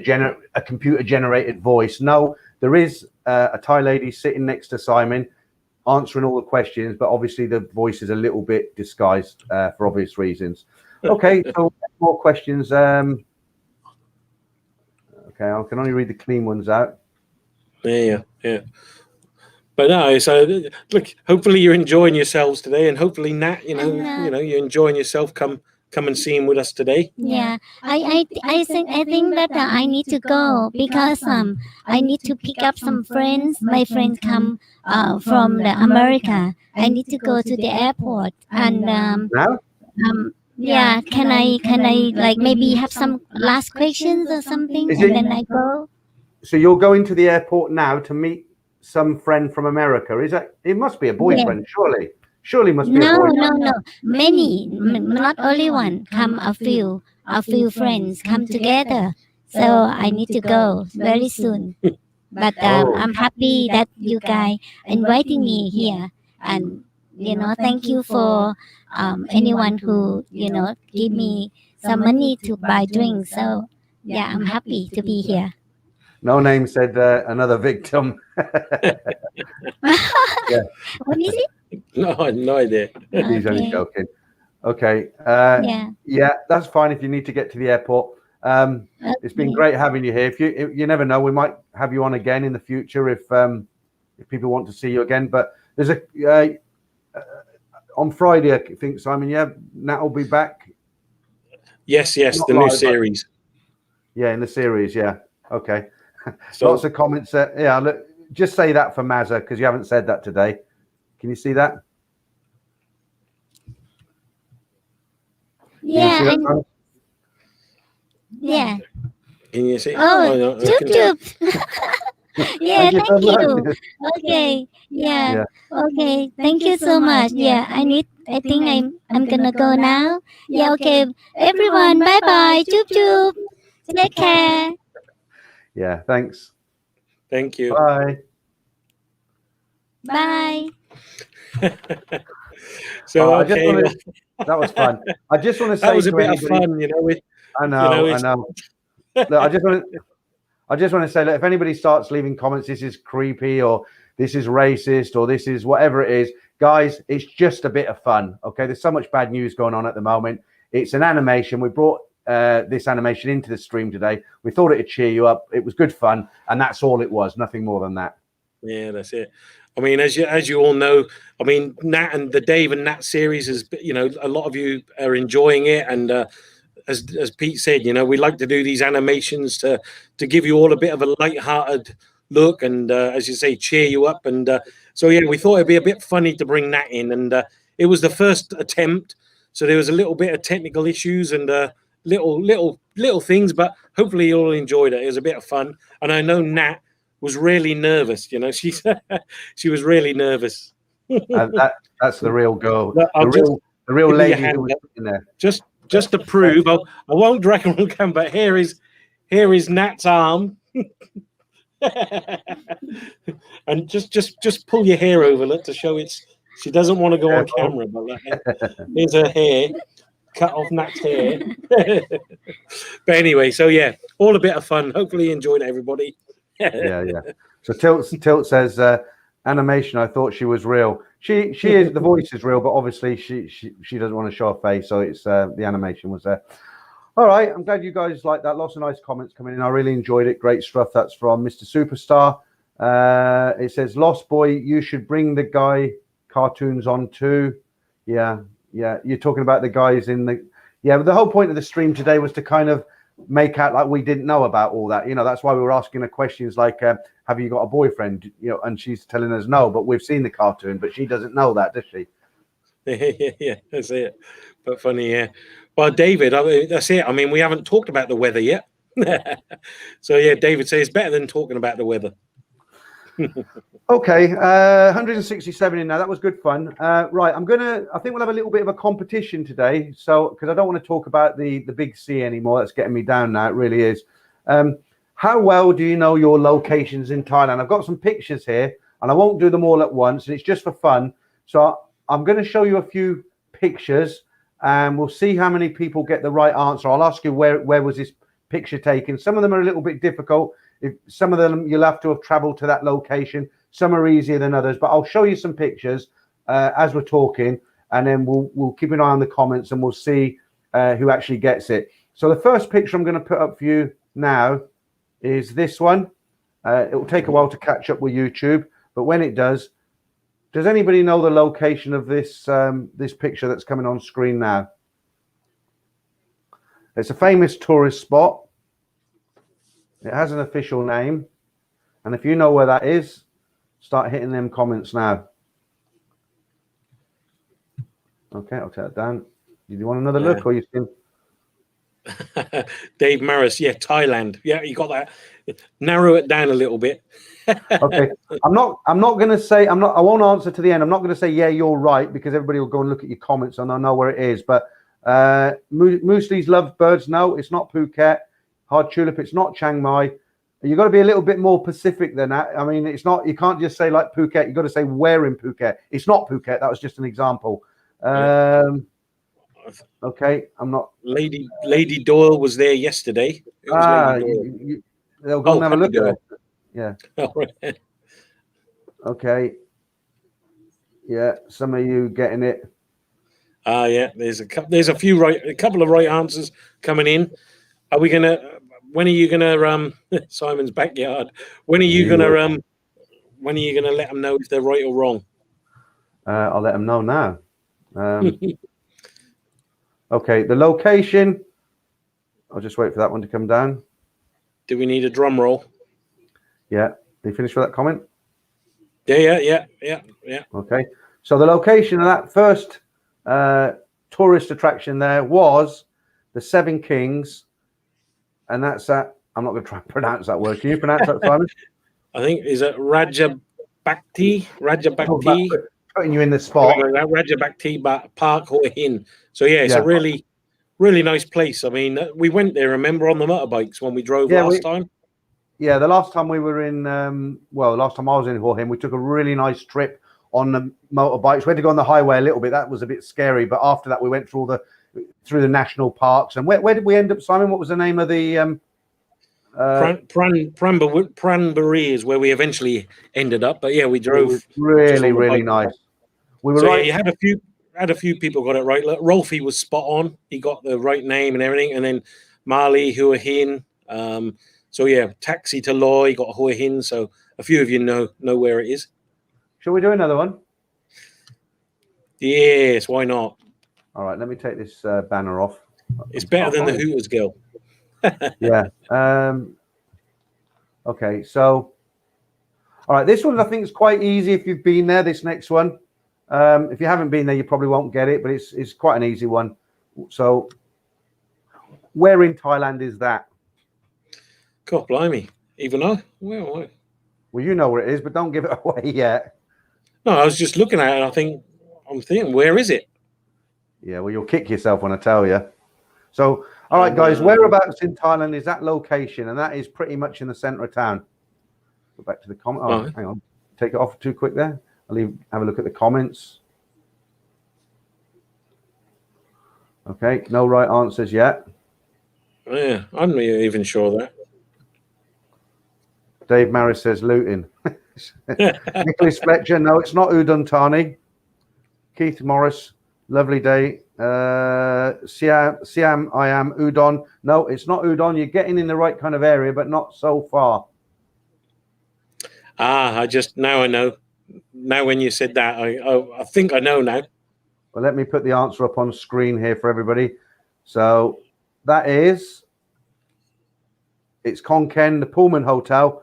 generated voice? No, There is a Thai lady sitting next to Simon, answering all the questions, but obviously the voice is a little bit disguised for obvious reasons. Okay, so more questions. Okay, I can only read the clean ones out. Yeah. But no, so look, hopefully you're enjoying yourselves today, and hopefully Nat, you're enjoying yourself. Come and see him with us today. Yeah, I think that I need to go because I need to pick up some friends. My friends come from the America. I need to go to the airport and Now? yeah. Can I like maybe have some last questions or something, and then I go? So you're going to the airport now to meet some friend from America? Is that? It must be a boyfriend, surely. Surely must be a boyfriend. No. Many, not only one. Come a few friends come together. So I need to go very soon. But I'm happy that you guys inviting me here, and thank you for anyone who give me some money to buy drinks. So yeah, I'm happy to be here. No name said another victim. Yeah. What is it? No idea. He's only Okay. joking. Okay. Yeah. Yeah, that's fine if you need to get to the airport. It's been great having you here. If you never know, we might have you on again in the future if people want to see you again. But there's on Friday, I think, Simon. Yeah, Nat will be back. Yes, Not the new live, series. Yeah, in the series. Yeah. Okay. So, Lots of comments. Yeah, look, just say that for Mazza because you haven't said that today. Can you see that? Yeah. Yeah. can you see? Oh, no, Chup. Yeah, Thank you so thank you. much. Okay. Yeah. Yeah. Okay. Thank you so much. Yeah. I think I'm gonna go now. Yeah. Okay. Everyone. Bye bye. Chup. Take care. Yeah. Thanks. Thank you. Bye. Bye. So I just okay, wanna- that was fun. I just want to say that was a to bit of anybody- fun, you know. I know. it's- Look, I just want to say that if anybody starts leaving comments, this is creepy or this is racist or this is whatever it is, guys, it's just a bit of fun. Okay, there's so much bad news going on at the moment. It's an animation. We brought this animation into the stream today. We thought it'd cheer you up. It was good fun, and that's all it was. Nothing more than that. Yeah, that's it. I mean, as you all know, I mean, Nat and the Dave and Nat series is, a lot of you are enjoying it, and as Pete said, we like to do these animations to give you all a bit of a light-hearted look, and as you say, cheer you up. And so yeah, we thought it'd be a bit funny to bring Nat in, and it was the first attempt, so there was a little bit of technical issues and little things, but hopefully you all enjoyed it. It was a bit of fun, and I know Nat was really nervous. She was really nervous. That's the real girl. Look, The real give me lady a hand who was up. in there. Just to prove, I won't drag her on camera, but here is Nat's arm. And just pull your hair over, look, to show she doesn't want to go on camera, but here's her hair. Cut off Nat's hair. But anyway, so yeah, all a bit of fun. Hopefully you enjoyed it, everybody. Yeah. So Tilt says animation. I thought she was real. She is. The voice is real, but obviously she doesn't want to show her face. So it's the animation was there. All right. I'm glad you guys like that. Lots of nice comments coming in. I really enjoyed it. Great stuff. That's from Mr. Superstar. It says, Lost Boy, you should bring the guy cartoons on too. Yeah. You're talking about the guys in the. Yeah. But the whole point of the stream today was to kind of make out like we didn't know about all that. That's why we were asking her questions like, have you got a boyfriend? And she's telling us no, but we've seen the cartoon, but she doesn't know that, does she? Yeah, that's it. But funny, yeah. Well, David, that's it. I mean, we haven't talked about the weather yet. So yeah, David says it's better than talking about the weather. Okay, 167 in now. That was good fun. Right, I think we'll have a little bit of a competition today. So, because I don't want to talk about the big C anymore. That's getting me down now. It really is. How well do you know your locations in Thailand? I've got some pictures here, and I won't do them all at once. And it's just for fun. So I'm going to show you a few pictures, and we'll see how many people get the right answer. I'll ask you where was this picture taken. Some of them are a little bit difficult. If some of them you'll have to have traveled to that location. Some are easier than others, but I'll show you some pictures as we're talking, and then we'll keep an eye on the comments and we'll see who actually gets it. So the first picture I'm going to put up for you now is this one. It will take a while to catch up with YouTube, but when it does anybody know the location of this this picture that's coming on screen now? It's a famous tourist spot. It has an official name, and if you know where that is, start hitting them comments now. Okay, I'll take that down. Did you want another look, or you think? Dave Maris, yeah, Thailand. Yeah, you got that. Narrow it down a little bit. Okay, I'm not going to say I won't answer to the end. I'm not going to say yeah, you're right, because everybody will go and look at your comments and they'll know where it is. But Moosleys Lovebirds, no, it's not Phuket. Hard Tulip, it's not Chiang Mai. You've got to be a little bit more Pacific than that. I mean, it's not. You can't just say like Phuket. You've got to say where in Phuket. It's not Phuket. That was just an example. Okay, I'm not. Lady Doyle was there yesterday. It was they'll go and have a look at it. Yeah. Oh, right. Okay. Yeah, some of you getting it. Yeah. There's a couple of right answers coming in. Are we gonna? When are you gonna? Simon's backyard. When are you gonna? When are you gonna let them know if they're right or wrong? I'll let them know now. Okay, the location. I'll just wait for that one to come down. Do we need a drum roll? Yeah. Are you finished with that comment? Yeah. Okay. So the location of that first tourist attraction there was the Seven Kings, and that's at. I'm not going to try and pronounce that word. Can you pronounce that, Simon? I think is it Rajabakti. Putting you in the spot. Rajabakti Park Hoi Hin. So yeah, it's a really, really nice place. I mean, we went there. Remember on the motorbikes when we drove last time? Yeah, the last time we were in, last time I was in Hoi Hin, we took a really nice trip on the motorbikes. We had to go on the highway a little bit. That was a bit scary, but after that, we went through the national parks. And where did we end up, Simon? What was the name of the? Pranbury is where we eventually ended up. But yeah, we drove. Really nice. We were right. Yeah, you had a few people got it right. Look, Rolfie was spot on. He got the right name and everything. And then Marley, Hua Hin. So yeah, taxi to Loy, got Hua Hin. So a few of you know where it is. Shall we do another one? Yes, why not? All right, let me take this banner off. It's better than the Hooters girl. Yeah. Okay, so all right, this one I think is quite easy if you've been there. This next one, if you haven't been there, you probably won't get it, but it's quite an easy one. So, where in Thailand is that? God blimey, even I. Well, you know where it is, but don't give it away yet. No, I was just looking at it. I'm thinking, where is it? Yeah, well, you'll kick yourself when I tell you. So, all right, guys, whereabouts in Thailand is that location? And that is pretty much in the center of town. Go back to the comment. Oh, hang on. Take it off too quick there. Have a look at the comments. Okay, no right answers yet. Yeah, I'm not even sure of that. Dave Maris says Luton. Nicholas Fletcher, no, it's not Udon Thani. Keith Morris, lovely day. Siam, I am Udon. No, it's not Udon. You're getting in the right kind of area, but not so far. Now I know. Now when you said that, I think I know now. Well, let me put the answer up on screen here for everybody. So that is, it's Khon Kaen, the Pullman Hotel,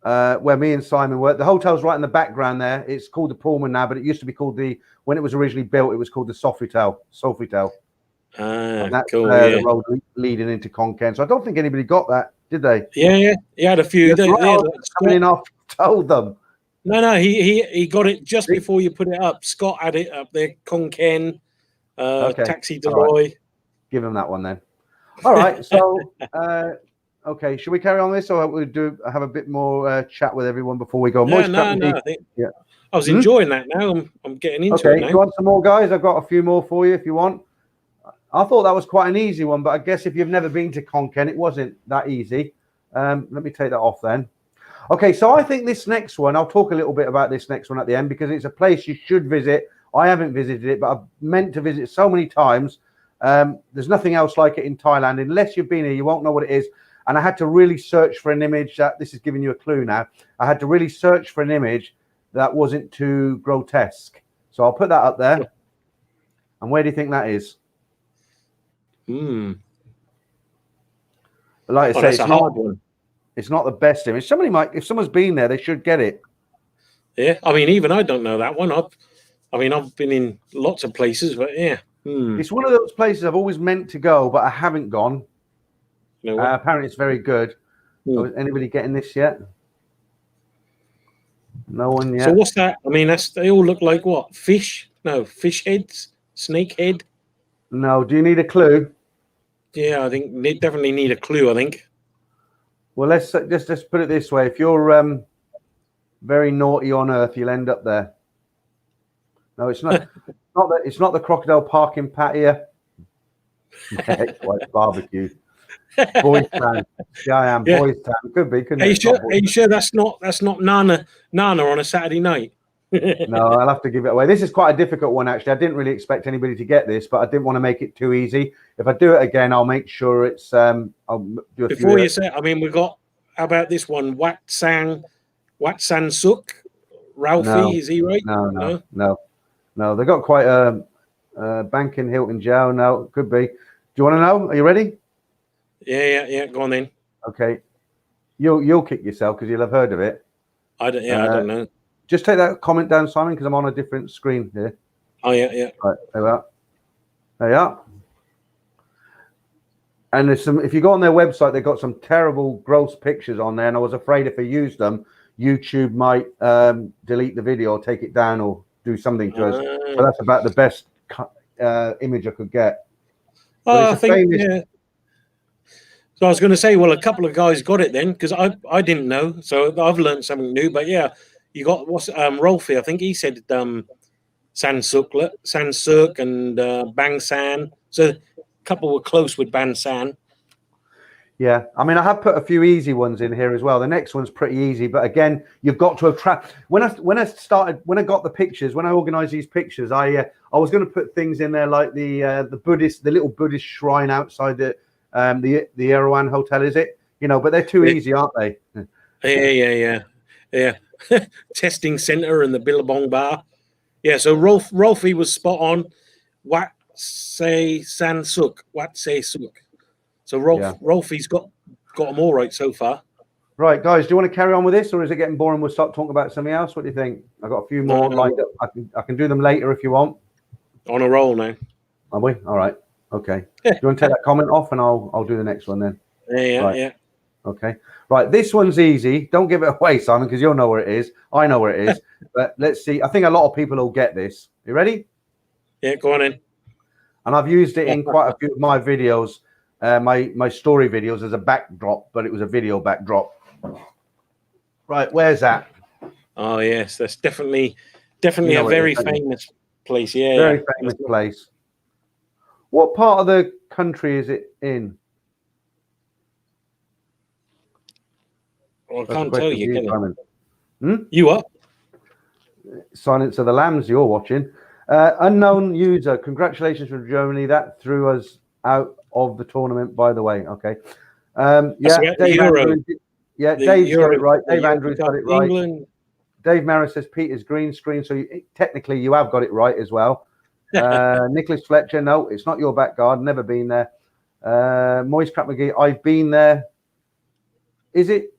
where me and Simon work. The hotel's right in the background there. It's called the Pullman now, but it used to be called when it was originally built, it was called the Sofitel. And that's cool, the road leading into Khon Kaen. So I don't think anybody got that, did they? Yeah. He had a few. Coming off, told them. No, he got it just before you put it up. Scott had it up there. Khon Kaen, Taxi to Roy. Right. Give him that one then. All right. So, okay, should we carry on this, or we'll have a bit more chat with everyone before we go? No, I was enjoying that. Now I'm getting into it now. Do you want some more, guys? I've got a few more for you if you want. I thought that was quite an easy one, but I guess if you've never been to Khon Kaen, it wasn't that easy. Let me take that off then. Okay, so I think this next one, I'll talk a little bit about this next one at the end because it's a place you should visit. I haven't visited it, but I've meant to visit so many times. There's nothing else like it in Thailand. Unless you've been here, you won't know what it is. And I had to really search for an image that, this is giving you a clue now. I had to really search for an image that wasn't too grotesque. So I'll put that up there. And where do you think that is? Like I say, it's not the best image. Somebody might, if someone's been there, they should get it. Yeah, I mean, even I don't know that one. I've been in lots of places, but yeah. It's one of those places I've always meant to go, but I haven't gone. Apparently, it's very good. Is anybody getting this yet? No one yet. So what's that? I mean, they all look like what? Fish? No, fish heads? Snake head? No. Do you need a clue? Yeah, I think they definitely need a clue, I think. Well, let's just put it this way. If you're very naughty on Earth, you'll end up there. No, it's not. It's not the crocodile parking patio. White barbecue. Boys Town. Yeah, I am. Yeah. Boys Town. Could be. Couldn't it? Are you sure that's not Nana on a Saturday night? No, I'll have to give it away. This is quite a difficult one, actually. I didn't really expect anybody to get this, but I didn't want to make it too easy. If I do it again, I'll make sure it's. I'll do a Before you say, I mean, we've got. How about this one? Wat San Suk. Ralphie, is he right? No. They got quite a bank in Hilton Joe. No, could be. Do you want to know? Are you ready? Yeah. Go on then. Okay. You'll kick yourself because you'll have heard of it. I don't know. Just take that comment down, Simon, because I'm on a different screen here. Oh yeah. Right, there we are. And there's some. If you go on their website, they've got some terrible, gross pictures on there, and I was afraid if I used them, YouTube might delete the video or take it down or do something to us. So that's about the best image I could get. I think. Yeah. So I was going to say, well, a couple of guys got it then because I didn't know, so I've learned something new. But yeah, you got Rolfie. I think he said San Suk and Bang San. So a couple were close with Bang San. Yeah, I mean, I have put a few easy ones in here as well. The next one's pretty easy, but again, you've got to attract. When I got the pictures, when I organised these pictures, I was going to put things in there like the little Buddhist shrine outside the Erawan Hotel, is it? But they're too easy, aren't they? Yeah. Testing centre and the Billabong bar. Yeah, so Rolfie was spot on. Wat Se Suk. So Rolfie's got them all right so far. Right, guys, do you want to carry on with this, or is it getting boring? We'll start talking about something else. What do you think? I've got a few more lined up. I can do them later if you want. On a roll now. Are we? All right. Okay. Do you want to take that comment off, and I'll do the next one then? Yeah. Okay. Right. This one's easy. Don't give it away, Simon, because you'll know where it is. I know where it is. But let's see. I think a lot of people will get this. You ready? Yeah. Go on in. And I've used it in quite a few of my videos, my story videos as a backdrop, but it was a video backdrop. Right. Where's that? Oh yes, that's definitely a very famous place. Yeah. Very famous place. What part of the country is it in? Well, I can't tell you, can I? You up? Silence of the Lambs, you're watching. Unknown user, congratulations from Germany. That threw us out of the tournament, by the way. Okay. Dave Andrews, Dave's got it right. Dave Andrews got it right. England. Dave Maris says Peter's green screen, so technically you have got it right as well. Nicholas Fletcher, no, it's not your back garden. Never been there. Moist Crap McGee, I've been there. Is it?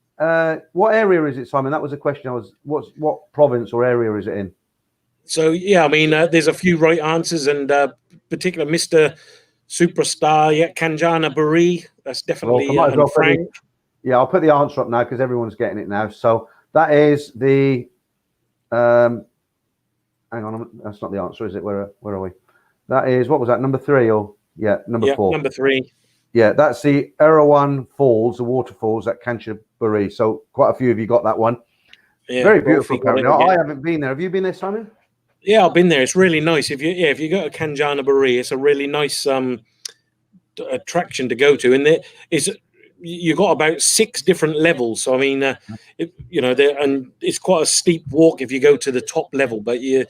What area is it, Simon? That was a question. What province or area is it in? So yeah, I mean, there's a few right answers, and particular Mr. Superstar, Kanchanaburi. That's definitely Frank. Yeah, I'll put the answer up now because everyone's getting it now. So that is the. Hang on, that's not the answer, is it? Where are we? That is, what was that? Number 3 or number 4? Number 3. Yeah, that's the Erawan Falls, the waterfalls at Kanchanaburi. So quite a few of you got that one. Yeah, very beautiful. Apparently, I haven't been there. Have you been there, Simon? Yeah, I've been there. It's really nice. If you go to Kanchanaburi, it's a really nice attraction to go to, and you got about 6 different levels. So I mean, you know, and it's quite a steep walk if you go to the top level. But you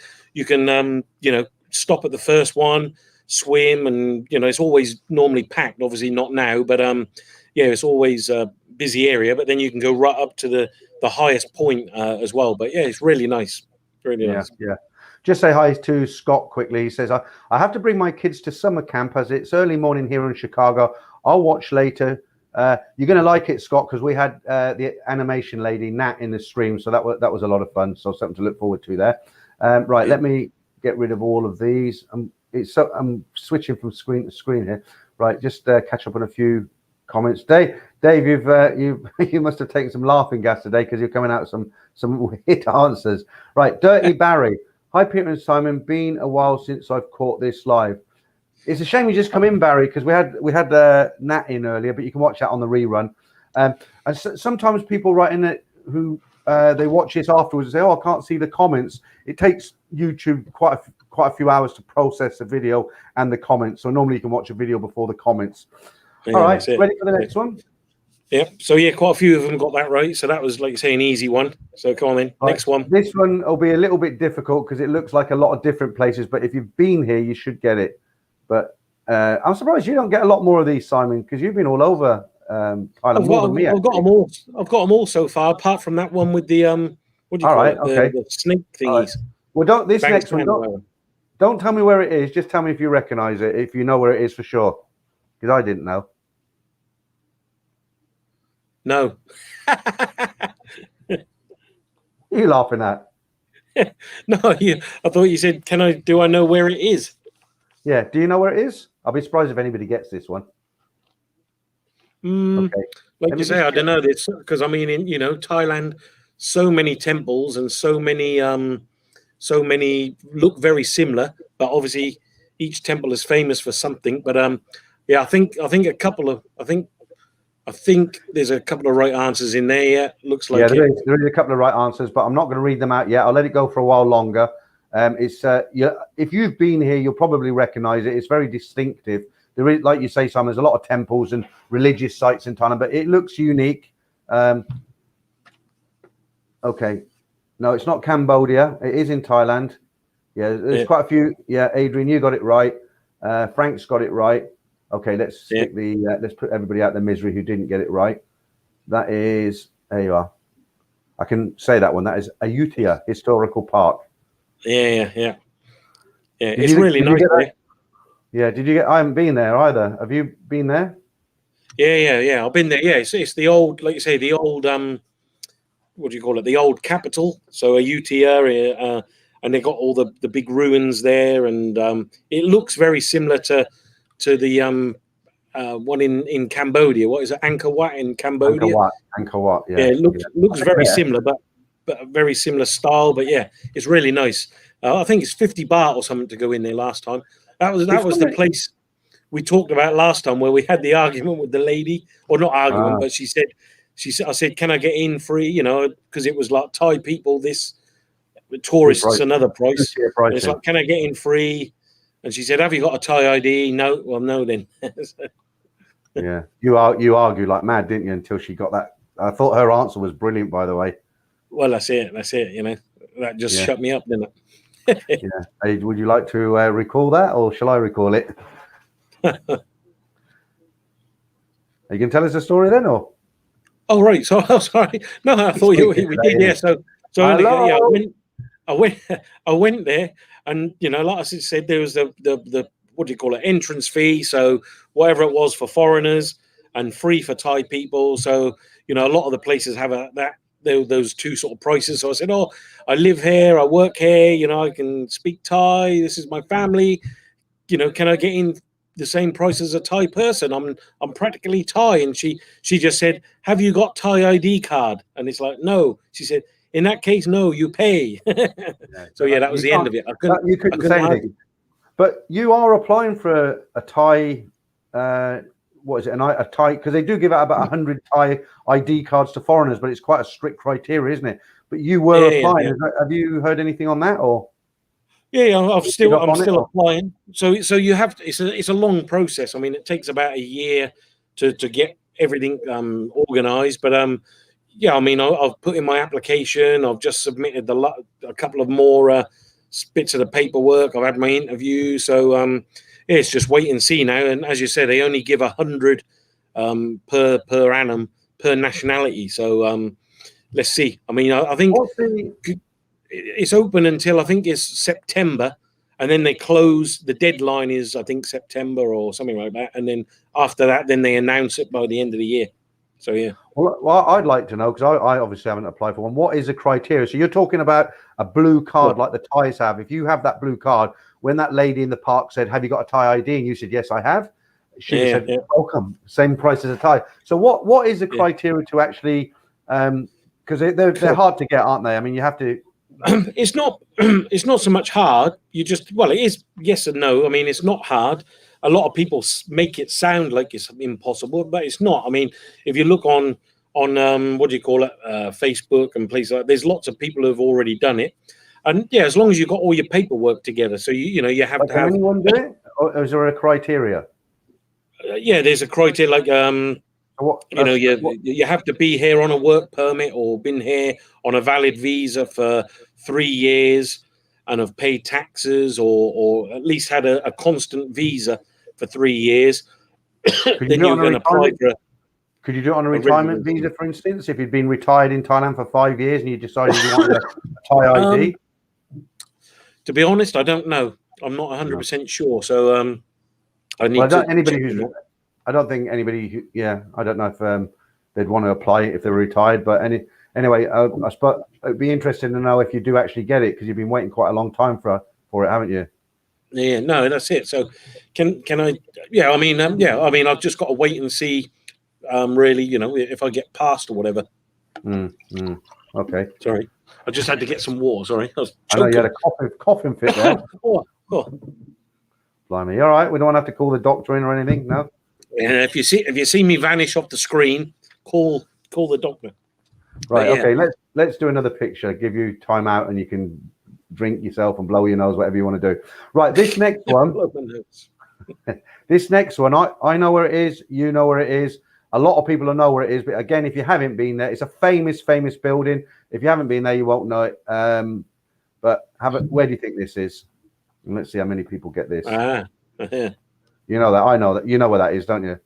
can you know, stop at the first one, swim, and you know, it's always normally packed. Obviously not now, but yeah, it's always a busy area. But then you can go right up to the highest point as well. But yeah, it's really nice. Really nice. Yeah. Just say hi to Scott quickly. He says, I have to bring my kids to summer camp as it's early morning here in Chicago. I'll watch later. You're going to like it, Scott, because we had the animation lady, Nat, in the stream. So that was a lot of fun. So something to look forward to there. Right, let me get rid of all of these. I'm switching from screen to screen here. Right, just catch up on a few comments. Dave, you must have taken some laughing gas today because you're coming out with some hit answers. Right, Dirty Barry. Hi, Peter and Simon. Been a while since I've caught this live. It's a shame you just come in, Barry, because we had Nat in earlier, but you can watch that on the rerun. And sometimes people write in it who they watch this afterwards and say, "Oh, I can't see the comments." It takes YouTube quite a few hours to process the video and the comments. So normally you can watch a video before the comments. Yeah, all right, ready for the next one? Yeah. So yeah, quite a few of them got that right. So that was, like you say, an easy one. So come on then, next one. This one will be a little bit difficult because it looks like a lot of different places. But if you've been here, you should get it. But I'm surprised you don't get a lot more of these, Simon, because you've been all over Thailand more than me. I've got them all. I've got them all so far, apart from that one with the what do you call it? Okay. The snake thingies. Right. Well, next one. Don't tell me where it is. Just tell me if you recognise it. If you know where it is for sure, because I didn't know. No. What are you laughing at? No, I thought you said, do I know where it is? Yeah, do you know where it is? I'll be surprised if anybody gets this one. Okay. Like you say, I don't know this because I mean, in Thailand, so many temples and so many look very similar, but obviously each temple is famous for something. But yeah, I think there's a couple of right answers in there. Yeah, looks like there is a couple of right answers, but I'm not going to read them out yet. I'll let it go for a while longer. If you've been here, you'll probably recognize it. It's very distinctive. There is, like you say, Simon, there's a lot of temples and religious sites in Thailand, but it looks unique. Okay, no, it's not Cambodia. It is in Thailand. Yeah, there's quite a few. Yeah, Adrian, you got it right. Frank's got it right. Okay, let's stick let's put everybody out their misery who didn't get it right. That is, there you are. I can say that one. That is Ayutthaya Historical Park. Yeah. It's really nice. Yeah, did you get? I haven't been there either. Have you been there? Yeah. I've been there. Yeah, it's the old, like you say, the old what do you call it? The old capital. So Ayutthaya, and they got all the big ruins there, and it looks very similar to the one in Cambodia. What is it? Angkor Wat in Cambodia. Angkor Wat. Yeah. It looks very similar, but a very similar style. But yeah, it's really nice. I think it's 50 baht or something to go in there last time. That was the place we talked about last time where we had the argument with the lady, or not argument, but she said, I said, can I get in free? Because it was like Thai people, this tourists another price. And it's like, can I get in free? And she said, have you got a Thai ID? No. Well, no then. Yeah, you argue like mad, didn't you? Until she got that. I thought her answer was brilliant, by the way. Well, that's it. That just shut me up, didn't it? Yeah. Hey, would you like to recall that, or shall I recall it? Are you can tell us a story then, or? Oh right. So sorry. No, I thought we did. Yeah. So I went there, and like I said, there was the what do you call it, entrance fee. So whatever it was for foreigners and free for Thai people. So a lot of the places have those two sort of prices. So I said, oh, I live here, I work here, I can speak Thai, this is my family, can I get in the same price as a Thai person? I'm practically Thai. And she just said, have you got Thai ID card? And it's like, no. She said, in that case, no, you pay. So yeah, that was the end of it. You couldn't say anything. But you are applying for a Thai what is it? A Thai, because they do give out about 100 Thai ID cards to foreigners, but it's quite a strict criteria, isn't it? But you were applying. Yeah. Have you heard anything on that, or? Yeah, I'm still applying. So you have to, it's a long process. I mean, it takes about a year to get everything organised. But yeah, I mean, I've put in my application. I've just submitted a couple of more bits of the paperwork. I've had my interview, so yeah, it's just wait and see now. And as you said, they only give 100 per annum per nationality. So let's see. I mean, I think it's open until I think it's September, and then they close. The deadline is I think September or something like that, and then after that, then they announce it by the end of the year. So yeah. Well, I'd like to know, because I obviously haven't applied for one. What is the criteria? So you're talking about a blue card like the Thais have. If you have that blue card, when that lady in the park said, "Have you got a Thai ID?" and you said, "Yes, I have," she said, "Welcome, same price as a Thai." So what is the criteria to actually? Because they're hard to get, aren't they? I mean, you have to. It's not so much hard. You just, well, it is yes and no. I mean, it's not hard. A lot of people make it sound like it's impossible, but it's not. I mean, if you look on what do you call it, Facebook and places like that, there's lots of people who've already done it. And yeah, as long as you've got all your paperwork together, so you know you have to have. Can anyone do it, or is there a criteria? Yeah, there's a criteria like you have to be here on a work permit or been here on a valid visa for 3 years and have paid taxes or at least had a constant visa for 3 years. Then you can apply for. Could you do it on a retirement visa, for instance, if you'd been retired in Thailand for 5 years and you decided you wanted a Thai ID? To be honest, I don't know. I'm not 100% sure. So I need to. I don't think anybody who, I don't know if they'd want to apply if they're retired. But anyway, I suppose it'd be interesting to know if you do actually get it, because you've been waiting quite a long time for it, haven't you? Yeah, no, that's it. So can I? Yeah, I mean, I've just got to wait and see. Really, you know, if I get passed or whatever. Okay. Sorry, I just had to get some water. Sorry, I know you had a coughing fit there. Blimey, you all right? We don't want to have to call the doctor in or anything, no. Yeah, if you see me vanish off the screen, call the doctor. Right. Okay. Let's do another picture. Give you time out, and you can drink yourself and blow your nose, whatever you want to do. Right. This next one. This next one, I know where it is. You know where it is. A lot of people know where it is, but again, if you haven't been there, it's a famous building. If you haven't been there, you won't know it. But where do you think this is? And let's see how many people get this. Yeah. You know that. I know that. You know where that is, don't you?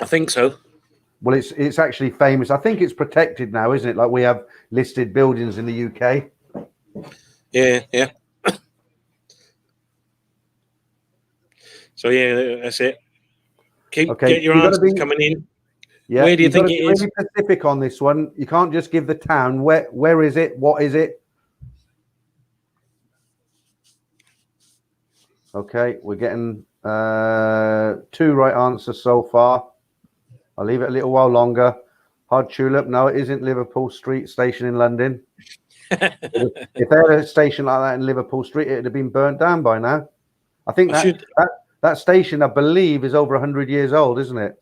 I think so. Well, it's actually famous. I think it's protected now, isn't it? Like we have listed buildings in the UK. Yeah. So yeah, that's it. Get your answers coming in. Yeah. Where do you think it is? Really specific on this one. You can't just give the town. Where is it? What is it? Okay, we're getting 2 right answers so far. I'll leave it a little while longer. Hard Tulip. No, it isn't Liverpool Street Station in London. If they had a station like that in Liverpool Street, it would have been burnt down by now. I think that station, I believe, is over 100 years old, isn't it?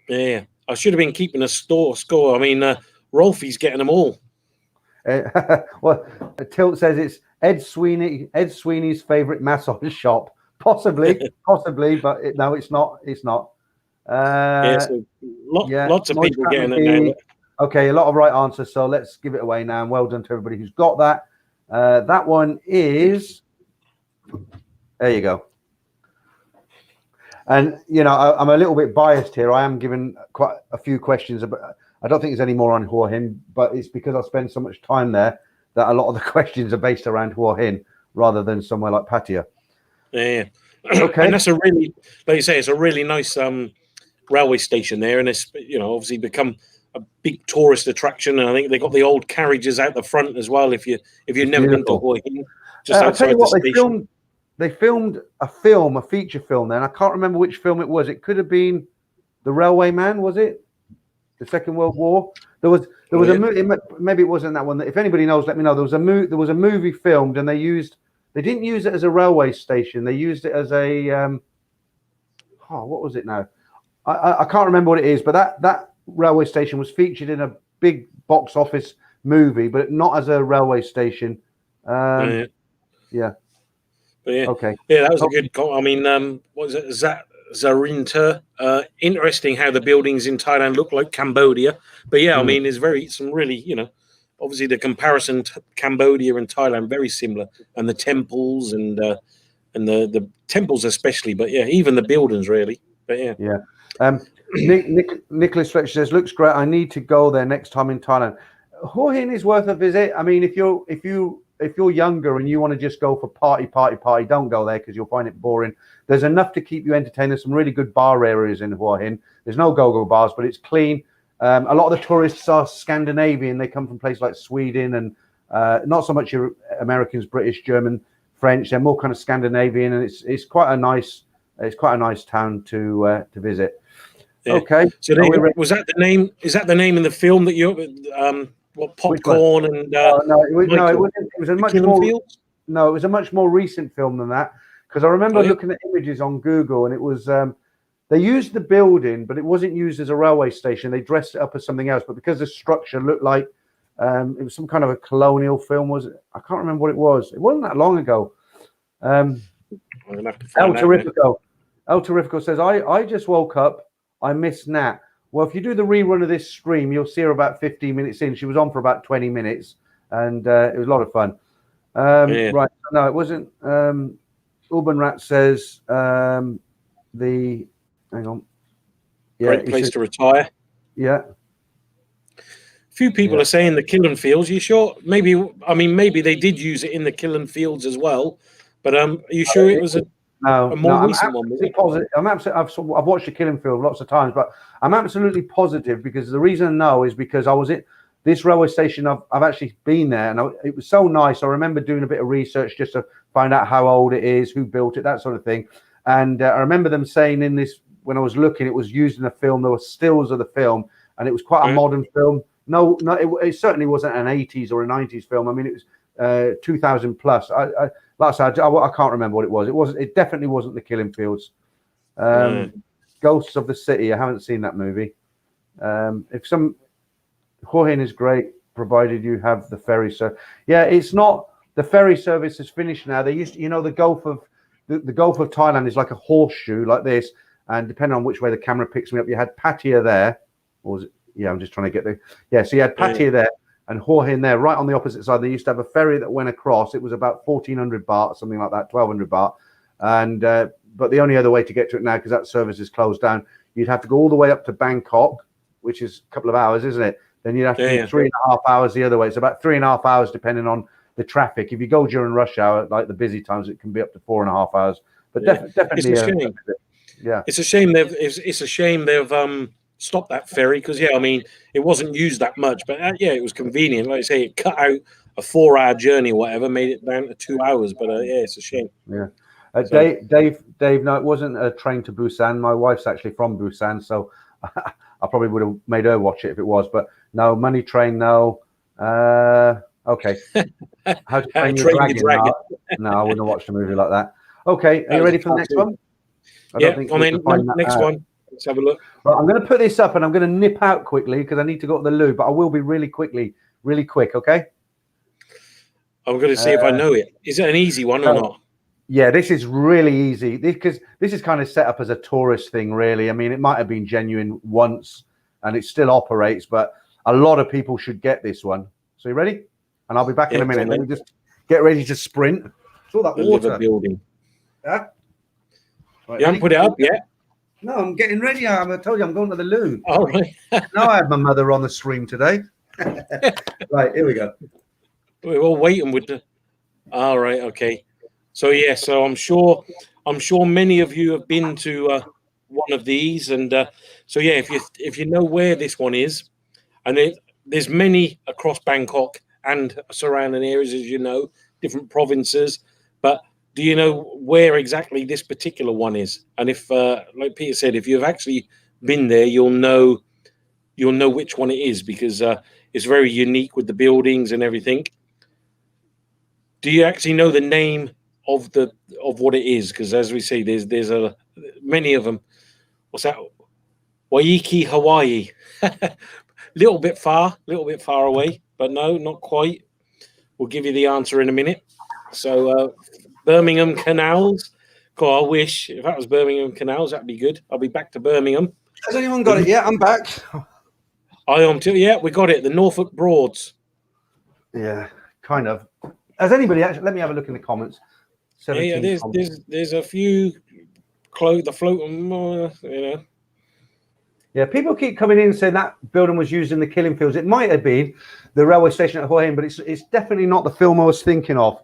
Yeah, I should have been keeping a score. I mean, Rolfie's getting them all. Well, Tilt says it's Ed Sweeney's favorite massage shop. Possibly, but no, it's not. It's not. Lots of people getting it now. Okay, a lot of right answers. So let's give it away now. And well done to everybody who's got that. That one is. There you go. And you know, I'm a little bit biased here. I am given quite a few questions, but I don't think there's any more on Hua Hin. But it's because I spend so much time there that a lot of the questions are based around Hua Hin rather than somewhere like Pattaya. Yeah. Okay. And that's a really, like you say, it's a really nice railway station there, and it's, you know, obviously become a big tourist attraction. And I think they got the old carriages out the front as well. If you've never been to Hua Hin, just outside the station. They filmed a feature film there, and I can't remember which film it was. It could have been The Railway Man, was it? The Second World War. There was a movie. Maybe it wasn't that one. If anybody knows, let me know. There was a movie filmed, and they didn't use it as a railway station. They used it as a what was it now? I can't remember what it is, but that railway station was featured in a big box office movie, but not as a railway station. Yeah. But yeah. Okay. Yeah, that was a good call. I mean, what was it? Zarinta. Interesting how the buildings in Thailand look like Cambodia. But yeah, I mean, there's some really, obviously the comparison to Cambodia and Thailand very similar, and the temples and the temples especially. But yeah, even the buildings really. But yeah, yeah. Nicholas Fletcher says, looks great. I need to go there next time in Thailand. Hua Hin is worth a visit. I mean, if you're younger and you want to just go for party, don't go there because you'll find it boring. There's enough to keep you entertained. There's some really good bar areas in Hua Hin. There's no go-go bars, but it's clean. A lot of the tourists are Scandinavian. They come from places like Sweden and not so much Americans, British, German, French. They're more kind of Scandinavian, and it's quite a nice town to visit. Yeah. Okay. So was that the name? Is that the name in the film that you what popcorn and? No, it was a much more. Fields? No, it was a much more recent film than that, because I remember looking at images on Google, and it was they used the building, but it wasn't used as a railway station. They dressed it up as something else, but because the structure looked like it was some kind of a colonial film, was it? I can't remember what it was. It wasn't that long ago. El Terrifico says, I just woke up. I missed Nat. Well, if you do the rerun of this stream, you'll see her about 15 minutes in. She was on for about 20 minutes, and it was a lot of fun. Right. No, it wasn't. Urban Rat says hang on. Yeah, great place to retire. Yeah. Few people are saying the Kiln Fields. Are you sure? Maybe they did use it in the Kiln Fields as well. But are you sure it was a more recent one? I've watched the Kiln Field lots of times, but I'm absolutely positive, because the reason I know is because I was at this railway station. I've actually been there, and it was so nice. I remember doing a bit of research just to find out how old it is, who built it, that sort of thing. And I remember them saying in this, when I was looking, it was used in a film. There were stills of the film, and it was quite a modern film. No, it certainly wasn't an 80s or a 90s film. I mean, it was 2000 plus. Like I said, I can't remember what it was. It definitely wasn't the Killing Fields. Ghosts of the City. I haven't seen that movie. Hua Hin is great, provided you have the ferry service. Yeah, it's not. The ferry service is finished now. They used to, the Gulf of Thailand is like a horseshoe like this, and depending on which way the camera picks me up, you had Pattaya there, or was it? Yeah, I'm just trying to get there. Yeah, so you had Pattaya there and Hua Hin there, right on the opposite side. They used to have a ferry that went across. It was about 1,400 baht, something like that, 1,200 baht. And but the only other way to get to it now, because that service is closed down, you'd have to go all the way up to Bangkok, which is a couple of hours, isn't it? Then you'd have to do 3.5 hours the other way. It's about 3.5 hours, depending on the traffic. If you go during rush hour, like the busy times, it can be up to 4.5 hours. But definitely, it's a shame. It's a shame they've stopped that ferry, because it wasn't used that much, but it was convenient. Like I say, it cut out a 4-hour journey or whatever, made it down to 2 hours. But it's a shame. Yeah. Dave, no, it wasn't a train to Busan. My wife's actually from Busan, so I probably would have made her watch it if it was. But no, Money Train, no. Okay. How to Train Your Dragon? No, I wouldn't have watched a movie like that. Okay, are you ready for the next one? Next one. Let's have a look. Right, I'm going to put this up, and I'm going to nip out quickly because I need to go to the loo, but I will be really quick, okay? I'm going to see if I know it. Is it an easy one or not? Yeah, this is really easy, because this is kind of set up as a tourist thing, really. I mean, it might have been genuine once, and it still operates, but a lot of people should get this one. So you ready? And I'll be back in a minute. Let me just get ready to sprint. It's all that water. Building. Yeah? Right, you haven't put it up yet? No, I'm getting ready. I told you I'm going to the loo. All right. Now I have my mother on the stream today. Right, here we go. We're all waiting with the. All right, okay. So so I'm sure many of you have been to one of these, and if you know where this one is, and there's many across Bangkok and surrounding areas, as you know, different provinces, but. Do you know where exactly this particular one is? And if, like Peter said, if you've actually been there, you'll know which one it is, because it's very unique with the buildings and everything. Do you actually know the name of what it is? Because as we say, there's many of them. What's that? Waikiki, Hawaii. little bit far away, but no, not quite. We'll give you the answer in a minute. So. Birmingham Canals, God, I wish if that was Birmingham Canals, that'd be good. I'll be back to Birmingham. Has anyone got it yet? I'm back. I am too. Yeah, we got it. The Norfolk Broads. Yeah, kind of. Has anybody actually? Let me have a look in the comments. Yeah, there's a few the floating, you know. Yeah, people keep coming in saying that building was used in the killing fields. It might have been the railway station at Hua Hin, but it's definitely not the film I was thinking of.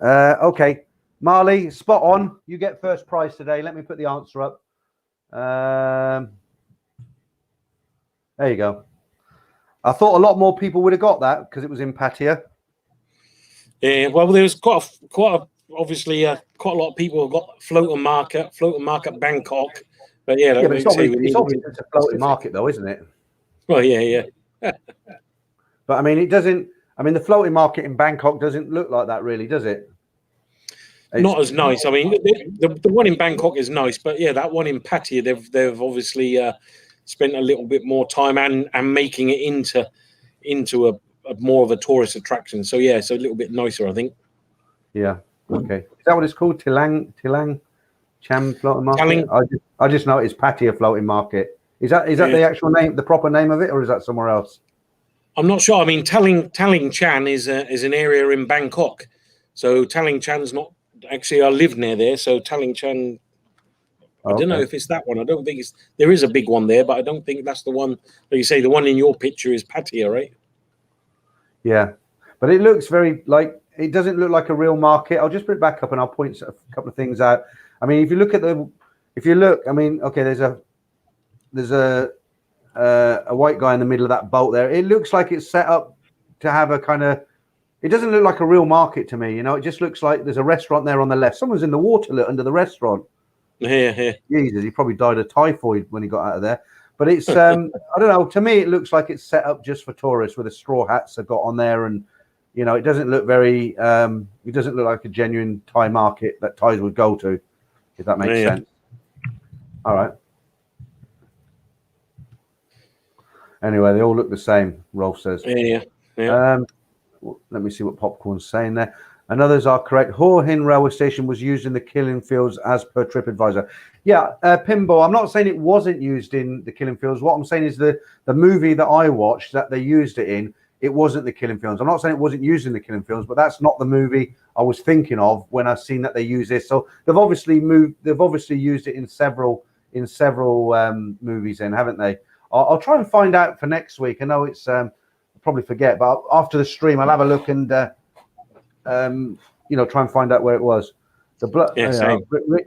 Okay, Marley, spot on. You get first prize today. Let me put the answer up. There you go. I thought a lot more people would have got that because it was in Pattaya. Yeah, well, there was obviously quite a lot of people have got floating market Bangkok. But yeah, but it's a floating market though, isn't it? Well, yeah. But I mean, it doesn't. I mean, the floating market in Bangkok doesn't look like that, really, does it? Not as nice. I mean, the one in Bangkok is nice, but yeah, that one in Pattaya, they've obviously spent a little bit more time and making it into a more of a tourist attraction. So yeah, it's a little bit nicer, I think. Yeah. Okay. Is that what it's called? Tilang Cham floating market? I just know it's Pattaya floating market. Is that the actual name, the proper name of it, or is that somewhere else? I'm not sure. I mean, Taling Chan is an area in Bangkok. So Taling Chan's not actually. I live near there, so Taling Chan. I don't know if it's that one. I don't think there is a big one there, but I don't think that's the one. Like you say, the one in your picture is Pattaya, right? Yeah, but it looks it doesn't look like a real market. I'll just put it back up and I'll point a couple of things out. I mean, I mean, okay, there's a white guy in the middle of that boat there. It looks like it's set up to have a kind of. It doesn't look like a real market to me. You know, it just looks like there's a restaurant there on the left. Someone's in the water under the restaurant. Yeah. Jesus, he probably died of typhoid when he got out of there. But it's I don't know. To me, it looks like it's set up just for tourists with the straw hats they've got on there, and you know, it doesn't look very. It doesn't look like a genuine Thai market that Thais would go to, if that makes sense. All right. Anyway, they all look the same. Rolf says. Yeah. Let me see what Popcorn's saying there. And others are correct. Hua Hin railway station was used in the killing fields as per TripAdvisor. Yeah, Pimbo, I'm not saying it wasn't used in the killing fields. What I'm saying is the movie that I watched that they used it in, it wasn't the killing fields. I'm not saying it wasn't used in the killing fields, but that's not the movie I was thinking of when I seen that they use this. So they've obviously used it in several movies then, haven't they? I'll try and find out for next week. I know it's I'll probably forget, but after the stream I'll have a look and try and find out where it was. Rick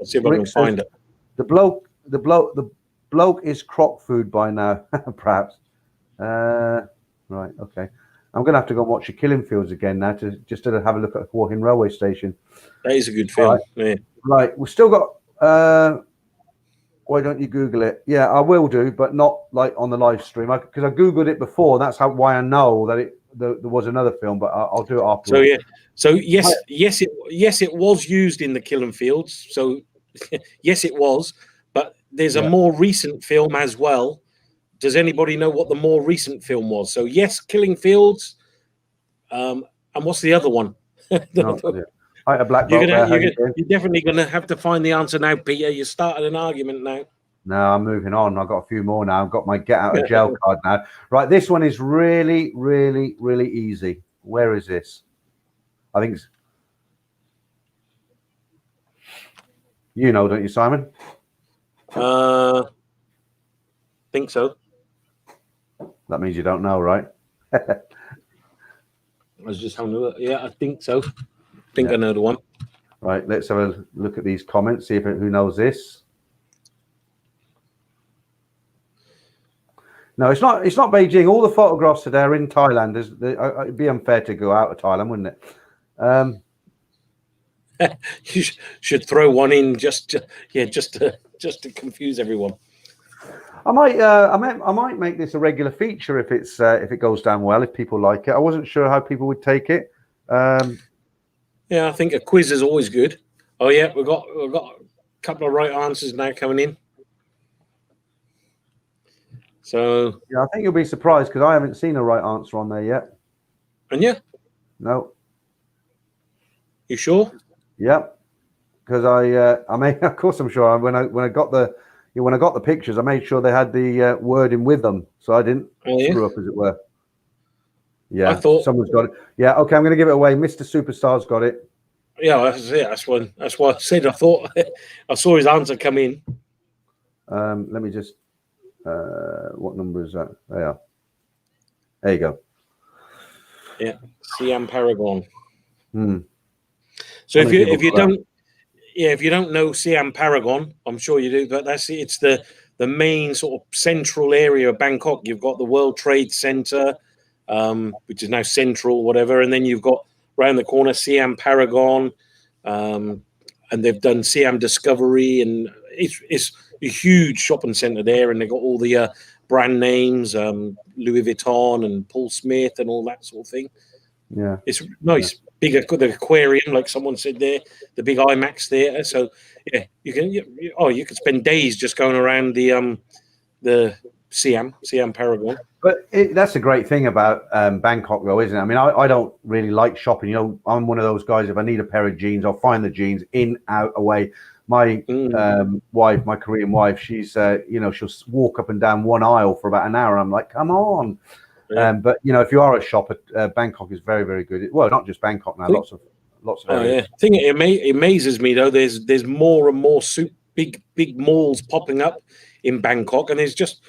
see if I can find it. The bloke is croc food by now, perhaps. Right, okay. I'm gonna have to go and watch the Killing Fields again now to have a look at Hua Hin railway station. That is a good film. Right, we've still got. Why don't you Google it? Yeah, I will do, but not like on the live stream because I googled it before. That's why I know that there was another film, but I'll do it afterwards. So yes, it was used in the Killing Fields. So yes, it was, but there's a more recent film as well. Does anybody know what the more recent film was? So yes, Killing Fields, and what's the other one? Hi, Black you're definitely going to have to find the answer now, Peter. You started an argument now. No, I'm moving on. I've got a few more now. I've got my get out of jail card now. Right, this one is really, really, really easy. Where is this? I think you know, don't you, Simon? Think so. That means you don't know, right? I was just having a look. Yeah, I think so. I know the one. Right, let's have a look at these comments, see if who knows this. No, it's not Beijing. All the photographs today are in Thailand. It'd be unfair to go out of Thailand, wouldn't it? You should throw one in just to confuse everyone. I might make this a regular feature if it goes down well, if people like it. I wasn't sure how people would take it. Yeah, I think a quiz is always good. Oh yeah, we've got a couple of right answers now coming in. So yeah, I think you'll be surprised because I haven't seen a right answer on there yet. And yeah? No. You sure? Yep. because I mean, of course, I'm sure when I got the pictures, I made sure they had the wording with them, so I didn't screw up, as it were. Yeah, I thought someone's got it. Yeah, okay, I'm going to give it away. Mr. Superstar's got it. Yeah, that's it. That's why I said I thought I saw his answer come in. Let me just. What number is that? There you go. Yeah, Siam Paragon. Hmm. So if you don't know Siam Paragon, I'm sure you do, but it's the main sort of central area of Bangkok. You've got the World Trade Center, which is now Central, whatever, and then you've got around the corner Siam Paragon, and they've done Siam Discovery, and it's a huge shopping center there, and they've got all the brand names, Louis Vuitton and Paul Smith and all that sort of thing. Yeah, it's nice. Yeah. The aquarium, like someone said there, the big IMAX theater. So yeah, you could spend days just going around the Siam Paragon. But that's a great thing about Bangkok, though, isn't it? I mean, I don't really like shopping. You know, I'm one of those guys. If I need a pair of jeans, I'll find the jeans in, out, away. My wife, my Korean wife, she's she'll walk up and down one aisle for about an hour. I'm like, come on. Yeah. But if you are a shopper, Bangkok is very, very good. Well, not just Bangkok now, lots of areas. I think it amazes me though. There's more and more big malls popping up in Bangkok, and there's just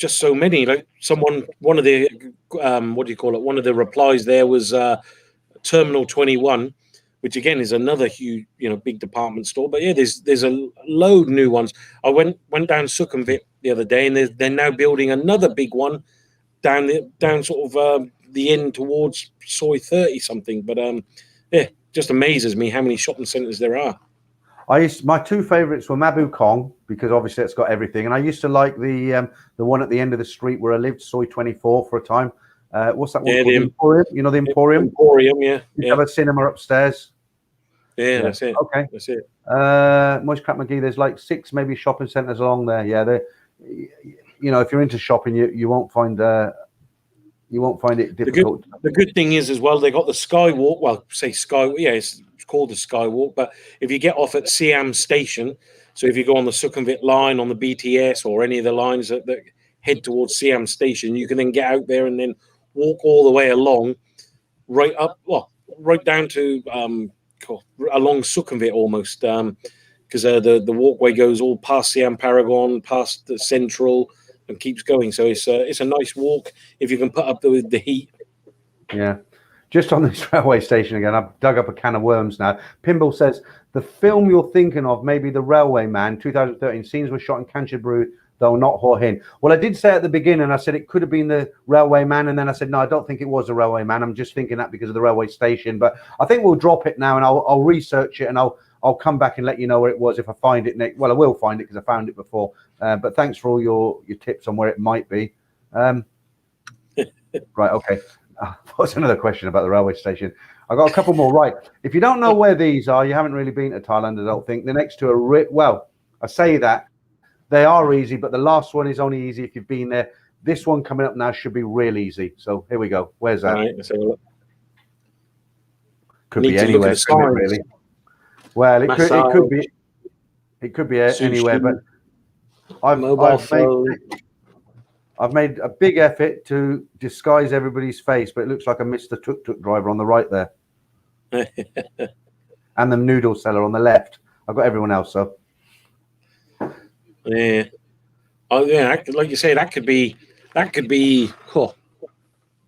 so many. Like one of the one of the replies there was Terminal 21, which again is another huge big department store. But yeah, there's a load of new ones. I went down Sukhumvit the other day, and they're now building another big one down sort of the end towards Soi 30 something. But yeah, just amazes me how many shopping centers there are. My two favorites were Mabu Kong, because obviously it's got everything, and I used to like the one at the end of the street where I lived, Soi 24 for a time. What's that one called? The Emporium. You know, the Emporium. Emporium, yeah. You have a cinema upstairs. Yeah, that's it. Okay, that's it. Moist Crap McGee. There's like 6 maybe shopping centers along there. Yeah, if you're into shopping, you won't find it difficult. The good thing is as well, they got the Skywalk. Well, say Sky. Yeah, it's called the Skywalk. But if you get off at Siam Station, so if you go on the Sukhumvit line on the BTS or any of the lines that head towards Siam Station, you can then get out there and then walk all the way along, right down to along Sukhumvit almost, because the walkway goes all past Siam Paragon, past the Central, and keeps going. So it's a nice walk if you can put up with the heat. Yeah. Just on this railway station again, I've dug up a can of worms now. Pinball says, the film you're thinking of, maybe The Railway Man, 2013, scenes were shot in Kanchanaburi, though not Hua Hin. Well, I did say at the beginning, I said it could have been The Railway Man, and then I said, no, I don't think it was The Railway Man. I'm just thinking that because of the railway station. But I think we'll drop it now, and I'll research it, and I'll come back and let you know where it was if I find it next. Well, I will find it because I found it before. But thanks for all your tips on where it might be. Right, okay. What's another question about the railway station? I got a couple more. Right. If you don't know where these are, you haven't really been to Thailand, I don't think. The next two are well, I say that they are easy, but the last one is only easy if you've been there. This one coming up now should be real easy. So here we go. Where's that? All right, let's have a look. Could be anywhere, really. Well, it could be anywhere, but I've made a big effort to disguise everybody's face, but it looks like I missed the tuk-tuk driver on the right there. And the noodle seller on the left. I've got everyone else, so. Yeah. Oh, yeah, like you say, that could be. Oh.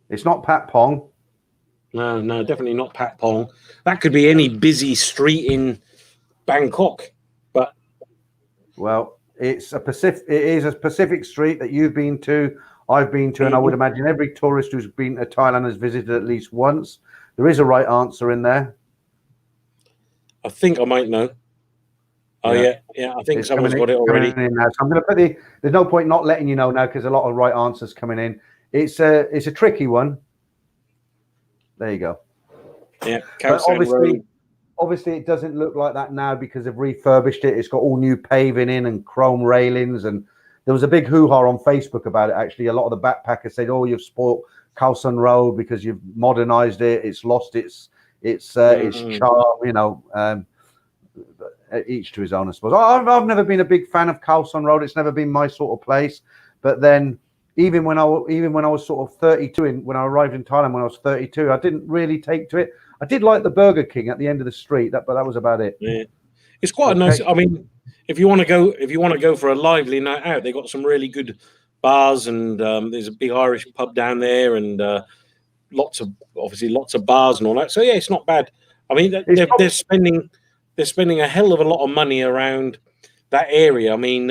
It's not Pat Pong. No, definitely not Pat Pong. That could be any busy street in Bangkok, but. Well, it is a Pacific street that you've been to, I've been to, and I would imagine every tourist who's been to Thailand has visited at least once. There is a right answer in there. I think I might know. Oh yeah. I think someone's got it already. So I'm going to put there's no point not letting you know now because a lot of right answers coming in. It's a tricky one. There you go. Yeah, obviously it doesn't look like that now because they've refurbished it. It's got all new paving in and chrome railings, and there was a big hoo-ha on Facebook about it. Actually, a lot of the backpackers said, "Oh, you've spoilt Khao Sun Road because you've modernized it. It's lost its charm." each to his own, I suppose. I've never been a big fan of Khao San Road. It's never been my sort of place. But then, even when I was sort of 32, when I arrived in Thailand when I was 32, I didn't really take to it. I did like the Burger King at the end of the street, but that was about it. Yeah. It's quite a nice. I mean, if you want to go for a lively night out, they got some really good bars, and there's a big Irish pub down there, and lots of bars and all that. So yeah, it's not bad. I mean, they're spending a hell of a lot of money around that area. I mean,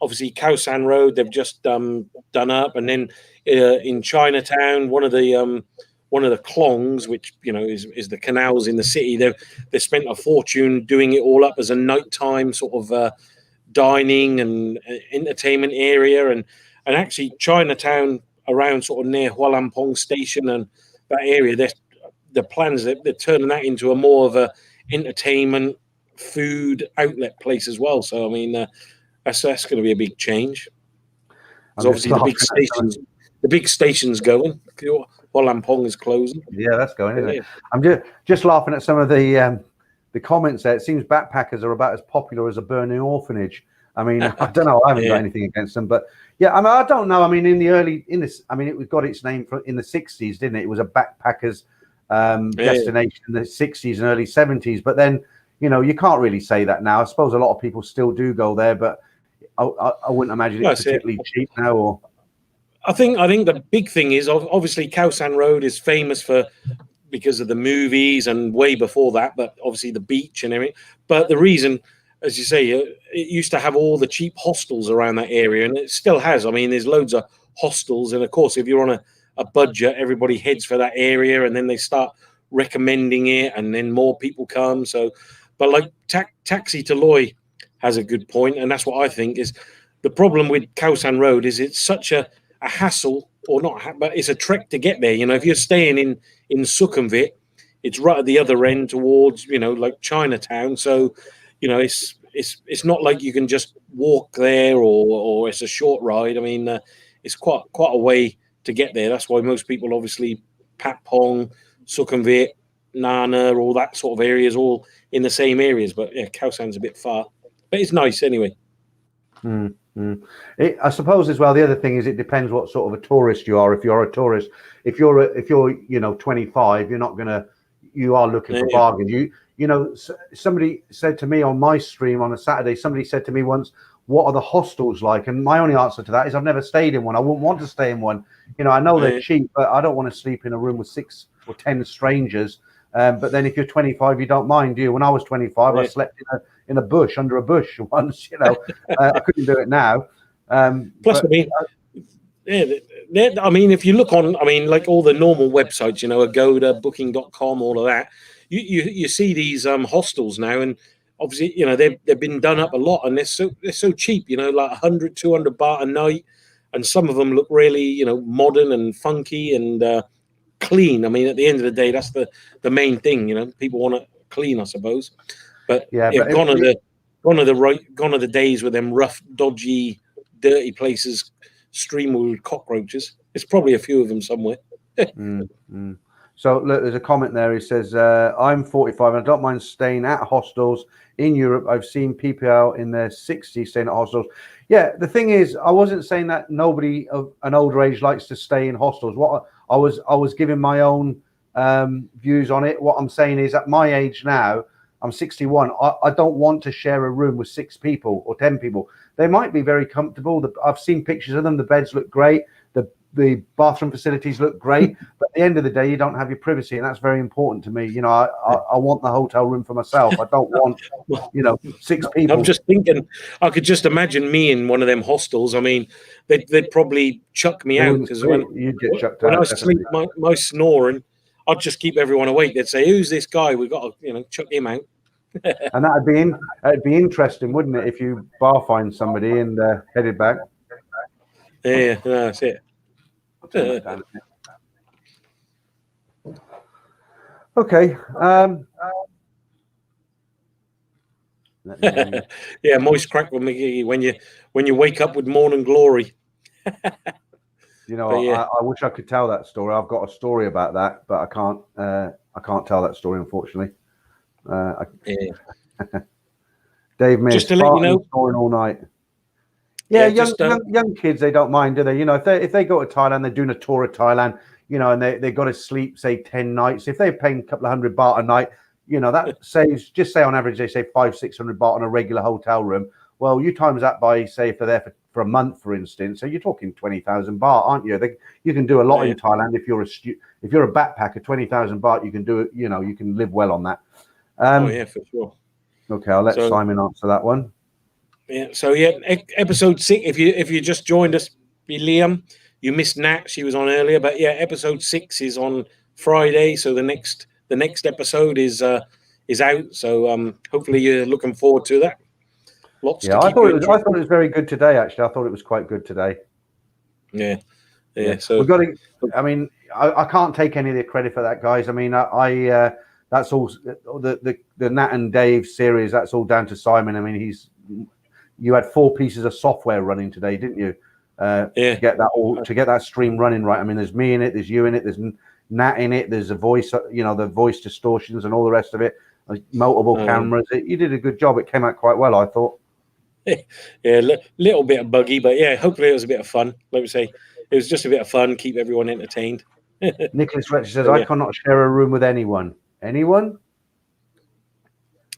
obviously Khao San Road they've just done up, and then in Chinatown, one of the klongs, which is the canals in the city. They spent a fortune doing it all up as a nighttime sort of dining and entertainment area, and actually Chinatown around sort of near Hualampong Station and that area. The plans they're turning that into a more of a entertainment food outlet place as well. So I mean, that's going to be a big change. Because obviously the big station's going. Hualampong is closing. Yeah, that's going, isn't it? I'm just laughing at some of the comments there. It seems backpackers are about as popular as a burning orphanage. I mean, I don't know. I haven't got anything against them, but yeah, I mean, I don't know. I mean, it got its name in the 60s, didn't it? It was a backpackers destination in the 60s and early 70s. But then, you can't really say that now. I suppose a lot of people still do go there, but I wouldn't imagine it's particularly cheap now. Or I think the big thing is obviously Khao San Road is famous because of the movies and way before that, but obviously the beach and everything. But the reason, as you say, it used to have all the cheap hostels around that area, and it still has. I mean, there's loads of hostels, and of course, if you're on a budget, everybody heads for that area, and then they start recommending it, and then more people come. So, but like Taxi to Loy has a good point, and that's what I think is the problem with Khao San Road is it's such a hassle, or not, but it's a trek to get there. If you're staying in Sukhumvit, it's right at the other end towards like Chinatown. So, it's not like you can just walk there or it's a short ride. I mean, it's quite a way to get there. That's why most people obviously Patpong, Sukhumvit, Nana, all that sort of areas, all in the same areas. But yeah, Khao San's a bit far, but it's nice anyway. I suppose as well, the other thing is it depends what sort of a tourist you are. If you're a tourist, if you're 25, you are looking for bargains. Somebody said to me on my stream on a Saturday, somebody said to me once, what are the hostels like? And my only answer to that is I've never stayed in one. I wouldn't want to stay in one. I know they're cheap, but I don't want to sleep in a room with 6 or 10 strangers. But then if you're 25, you don't mind, do you? When I was 25, I slept in a bush, under a bush once, I couldn't do it now. Plus, I mean, if you look on, like all the normal websites, Agoda, Booking.com, all of that, you see these hostels now, and obviously, they've been done up a lot, and they're so cheap, like 100, 200 baht a night, and some of them look really, modern and funky and clean. I mean, at the end of the day, that's the main thing. People want to clean, I suppose. But gone are the days with them rough, dodgy, dirty places strewn with cockroaches. There's probably a few of them somewhere. So look, there's a comment there. He says, I'm 45 and I don't mind staying at hostels in Europe. I've seen people in their 60s staying at hostels. Yeah, the thing is, I wasn't saying that nobody of an older age likes to stay in hostels. What I was giving my own views on it. What I'm saying is, at my age now, I'm 61. I don't want to share a room with 6 people or 10 people. They might be very comfortable. I've seen pictures of them. The beds look great. The bathroom facilities look great. But at the end of the day, you don't have your privacy, and that's very important to me. I want the hotel room for myself. I don't want 6 people. I'm just thinking, I could just imagine me in one of them hostels. I mean, they'd probably chuck me out, because when I sleep, my snoring, I'd just keep everyone awake. They'd say, "Who's this guy? We've got to, chuck him out." And that'd be interesting, wouldn't it, if you bar find somebody and headed back? Yeah, that's it. Okay. Yeah, moist crack with me when you wake up with morning glory. I wish I could tell that story. I've got a story about that, but I can't tell that story, unfortunately. Dave missed. Just to let you know, snoring all night. Yeah, young kids, they don't mind, do they? You know, if they go to Thailand, they're doing a tour of Thailand, you know, and they got to sleep, say 10 nights. If they're paying a couple of $100 a night, you know, that saves, just say on average, they say 500-600 baht on a regular hotel room. Well, you times that by, say, if they're there for a month, for instance, so you're talking 20,000 baht, aren't you? You can do a lot in Thailand if you're a backpacker. 20,000 baht, you can do it. You know, you can live well on that. For sure. Okay, I'll let Simon answer that one. Yeah. So episode 6. If you just joined us, Liam, you missed Nat. She was on earlier, but yeah, episode 6 is on Friday. So the next episode is out. So hopefully you're looking forward to that. I thought it was very good today. Actually, I thought it was quite good today. Yeah. So we've got to. I mean, I can't take any of the credit for that, guys. I mean, that's all the Nat and Dave series. That's all down to Simon. I mean, you had 4 pieces of software running today, didn't you? To get that stream running right. I mean, there's me in it, there's you in it, there's Nat in it, there's a voice, you know, the voice distortions and all the rest of it. Multiple cameras. You did a good job. It came out quite well, I thought. Yeah, little bit of buggy, but yeah, hopefully it was a bit of fun. Like we say, it was just a bit of fun, keep everyone entertained. Nicholas Retcher says, I cannot share a room with anyone. Anyone?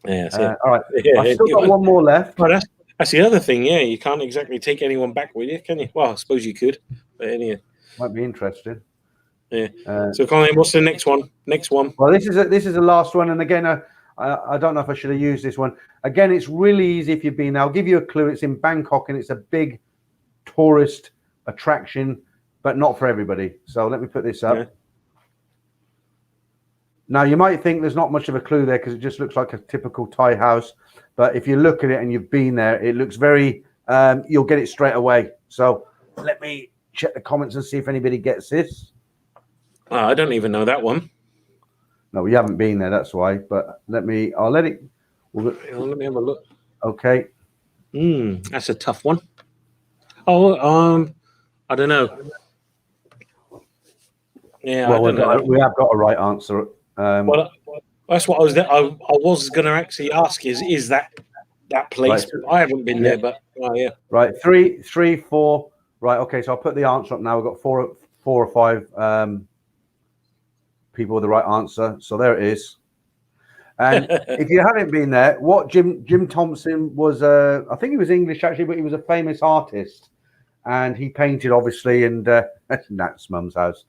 Yeah. All right. I've still got one more left. Oh, that's the other thing. Yeah, you can't exactly take anyone back with you, can you? Well, I suppose you could, but anyway. Might be interesting. Yeah. So, Colin, what's the next one? Well, this is the last one, and again, I don't know if I should have used this one. Again, it's really easy if you've been there. I'll give you a clue. It's in Bangkok, and it's a big tourist attraction, but not for everybody. So let me put this up. Yeah. Now, you might think there's not much of a clue there because it just looks like a typical Thai house. But if you look at it and you've been there, it looks very, you'll get it straight away. So let me check the comments and see if anybody gets this. Oh, I don't even know that one. No, we haven't been there. That's why. But I'll let it. Let me have a look. Okay. That's a tough one. Oh, I don't know. Yeah, well, we have got a right answer. Well, that's what I was going to actually ask. Is that place? Right. I haven't been there, but yeah. Right, 3, 4. Right, okay. So I'll put the answer up now. We've got 4 or 5 people with the right answer. So there it is. And if you haven't been there, what Jim Thompson was, I think he was English actually, but he was a famous artist, and he painted obviously, and Nat's mum's house.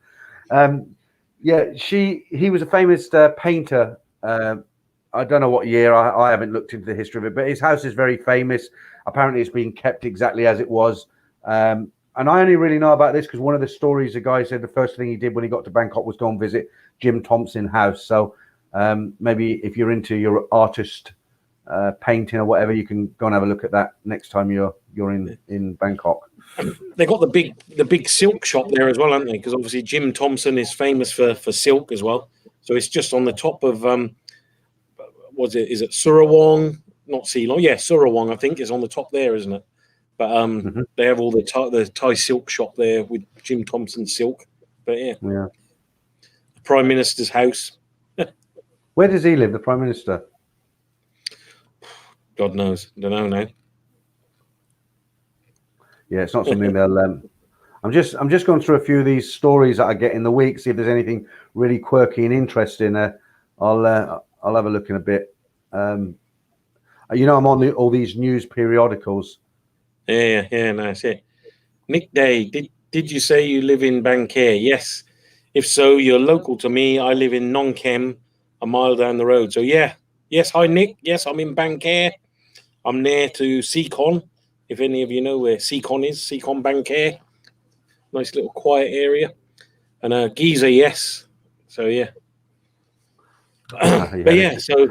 He was a famous painter. I don't know what year. I haven't looked into the history of it, but his house is very famous. Apparently, it's been kept exactly as it was. And I only really know about this because one of the stories, the guy said the first thing he did when he got to Bangkok was go and visit Jim Thompson's house. So maybe if you're into your artist painting or whatever, you can go and have a look at that next time you're in Bangkok. They got the big silk shop there as well, haven't they? Because obviously Jim Thompson is famous for silk as well. So it's just on the top of is it Surawong? Not Ceylon. Yeah, Surawong, I think, is on the top there, isn't it? But they have all the Thai silk shop there with Jim Thompson silk. But yeah. The Prime Minister's house. Where does he live, the Prime Minister? God knows. Don't know now. Yeah, it's not something they'll. I'm just going through a few of these stories that I get in the week, see if there's anything really quirky and interesting. I'll have a look in a bit. I'm on all these news periodicals. Yeah, nice. Yeah. Nick Day, did you say you live in Bangkok? Yes. If so, you're local to me. I live in Nong Kem, a mile down the road. So yeah. Yes, hi Nick. Yes, I'm in Bangkok. I'm near to Sikon. If any of you know where Sikon is, Sikon Bangkok. Nice little quiet area. And Giza, yes. So yeah. But yeah, so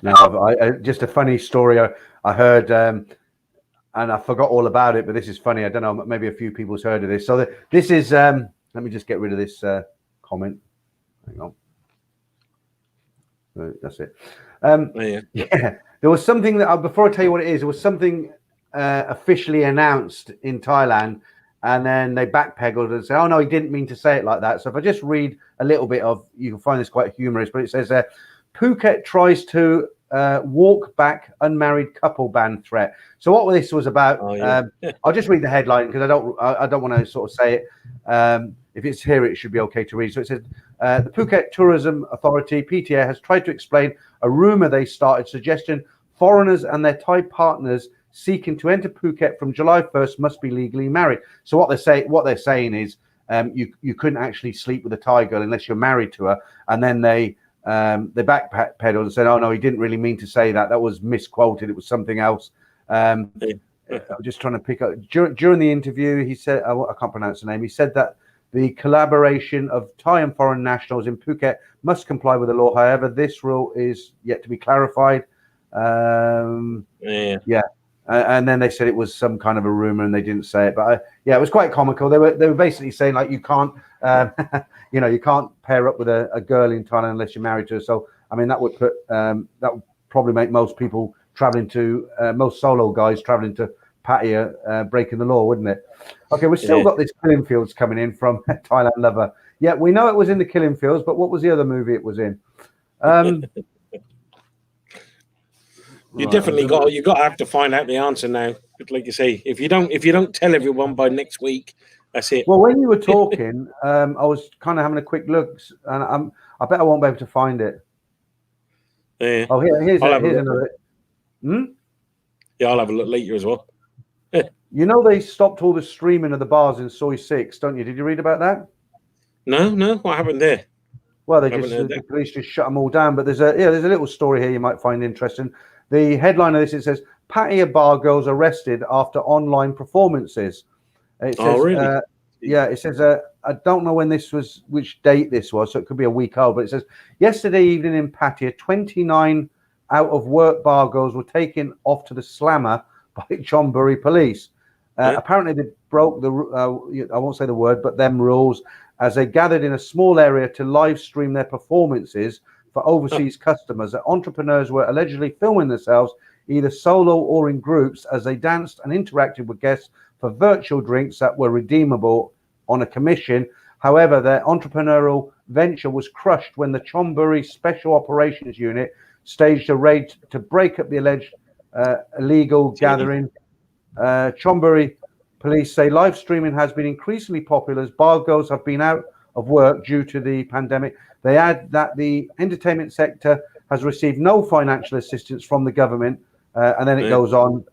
no, just a funny story I heard, and I forgot all about it, but this is funny. I don't know, maybe a few people's heard of this. So this is let me just get rid of this comment. Hang on. That's it. Yeah, there was something that before I tell you what it is, there was something officially announced in Thailand, and then they backpedaled and said, "Oh no, he didn't mean to say it like that." So if I just read a little bit of, you can find this quite humorous, but it says, "Phuket tries to walk back unmarried couple ban threat. So what this was about, I'll just read the headline because I don't want to sort of say it. If it's here, it should be okay to read. So it says, the Phuket Tourism Authority, PTA, has tried to explain a rumor they started suggesting foreigners and their Thai partners seeking to enter Phuket from July 1st must be legally married. So what they're saying is you couldn't actually sleep with a Thai girl unless you're married to her. And then they backpedaled and said, oh no, he didn't really mean to say that. That was misquoted. It was something else. I'm just trying to pick up. During the interview, he said, I can't pronounce the name. He said that the collaboration of Thai and foreign nationals in Phuket must comply with the law. However, this rule is yet to be clarified. And then they said it was some kind of a rumor, and they didn't say it. But it was quite comical. They were basically saying like you can't, you can't pair up with a girl in Thailand unless you're married to her. So I mean that would probably make most people traveling to most solo guys traveling to Pattaya breaking the law, wouldn't it? Okay, we've still got this Killing Fields coming in from Thailand Lover. Yeah, we know it was in the Killing Fields, but what was the other movie it was in? You definitely got to have to find out the answer now. Like you say, if you don't tell everyone by next week, that's it. Well, when you were talking, I was kind of having a quick look, and I bet I won't be able to find it. Yeah. Oh, here's another. Yeah, I'll have a look later as well. You know they stopped all the streaming of the bars in Soy 6, don't you? Did you read about that? No. What happened there? Well, the police just shut them all down. But there's a little story here you might find interesting. The headline of this, it says, Pattaya bar girls arrested after online performances. It says, really? It says, I don't know which date this was, so it could be a week old, but it says, yesterday evening in Pattaya, 29 out of work bar girls were taken off to the slammer by Chonburi police. Apparently they broke I won't say the word, but them rules, as they gathered in a small area to live stream their performances for overseas customers. That entrepreneurs were allegedly filming themselves either solo or in groups as they danced and interacted with guests for virtual drinks that were redeemable on a commission. However, their entrepreneurial venture was crushed when the Chonburi Special Operations Unit staged a raid to break up the alleged illegal gathering. Chonburi police say live streaming has been increasingly popular as bar girls have been out of work due to the pandemic. They add that the entertainment sector has received no financial assistance from the government, and then it goes on.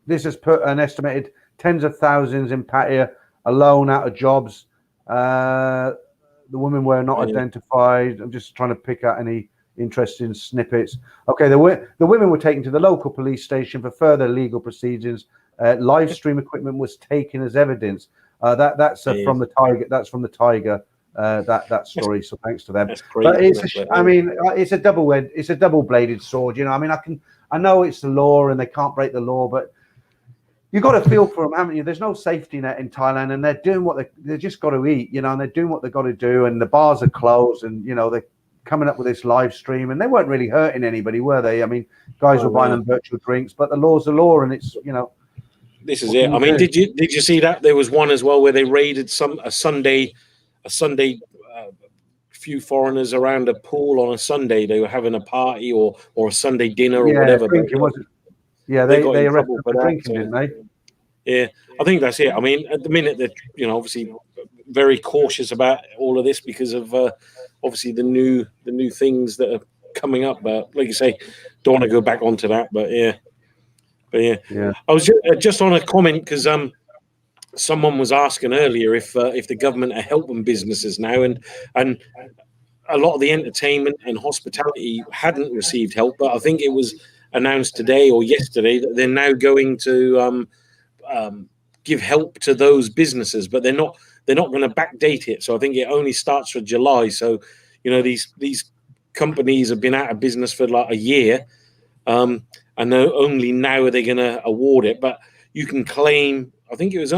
This has put an estimated tens of thousands in Pattaya alone out of jobs. The women were not identified. I'm just trying to pick out any interesting snippets. Okay, the women were taken to the local police station for further legal proceedings. Live stream equipment was taken as evidence. That's from the Tiger. That's from the Tiger. That story. So thanks to them. That's crazy. But it's a double-bladed sword. You know, I mean, I know it's the law and they can't break the law, but you got to feel for them, haven't you? There's no safety net in Thailand, and they're doing what they just got to eat, you know, and they're doing what they got to do, and the bars are closed, and you know they're coming up with this live stream, and they weren't really hurting anybody, were they? I mean, guys were buying them virtual drinks, but the law's the law, and it's This is it. I mean, did you see that there was one as well where they raided a Sunday, few foreigners around a pool on a Sunday. They were having a party or a Sunday dinner or whatever. Drinking, wasn't it? Yeah, they arrested for drinking, didn't they? Yeah, I think that's it. I mean, at the minute they're obviously very cautious about all of this because of obviously the new things that are coming up. But like you say, don't want to go back onto that. But yeah. I was just on a comment because someone was asking earlier if the government are helping businesses now, and a lot of the entertainment and hospitality hadn't received help, but I think it was announced today or yesterday that they're now going to give help to those businesses, but they're not going to backdate it. So I think it only starts for July. So these companies have been out of business for like a year. And only now are they going to award it, but you can claim, I think it was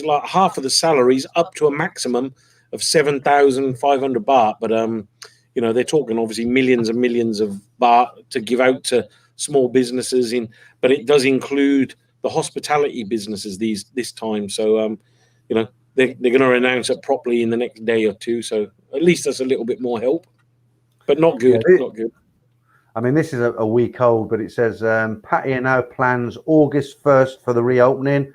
like half of the salaries up to a maximum of 7,500 baht. But, they're talking obviously millions and millions of baht to give out to small businesses but it does include the hospitality businesses this time. So, they're going to announce it properly in the next day or two. So at least that's a little bit more help. but not good. Yeah, not good. I mean, this is a week old, but it says Pattaya now plans August 1st for the reopening.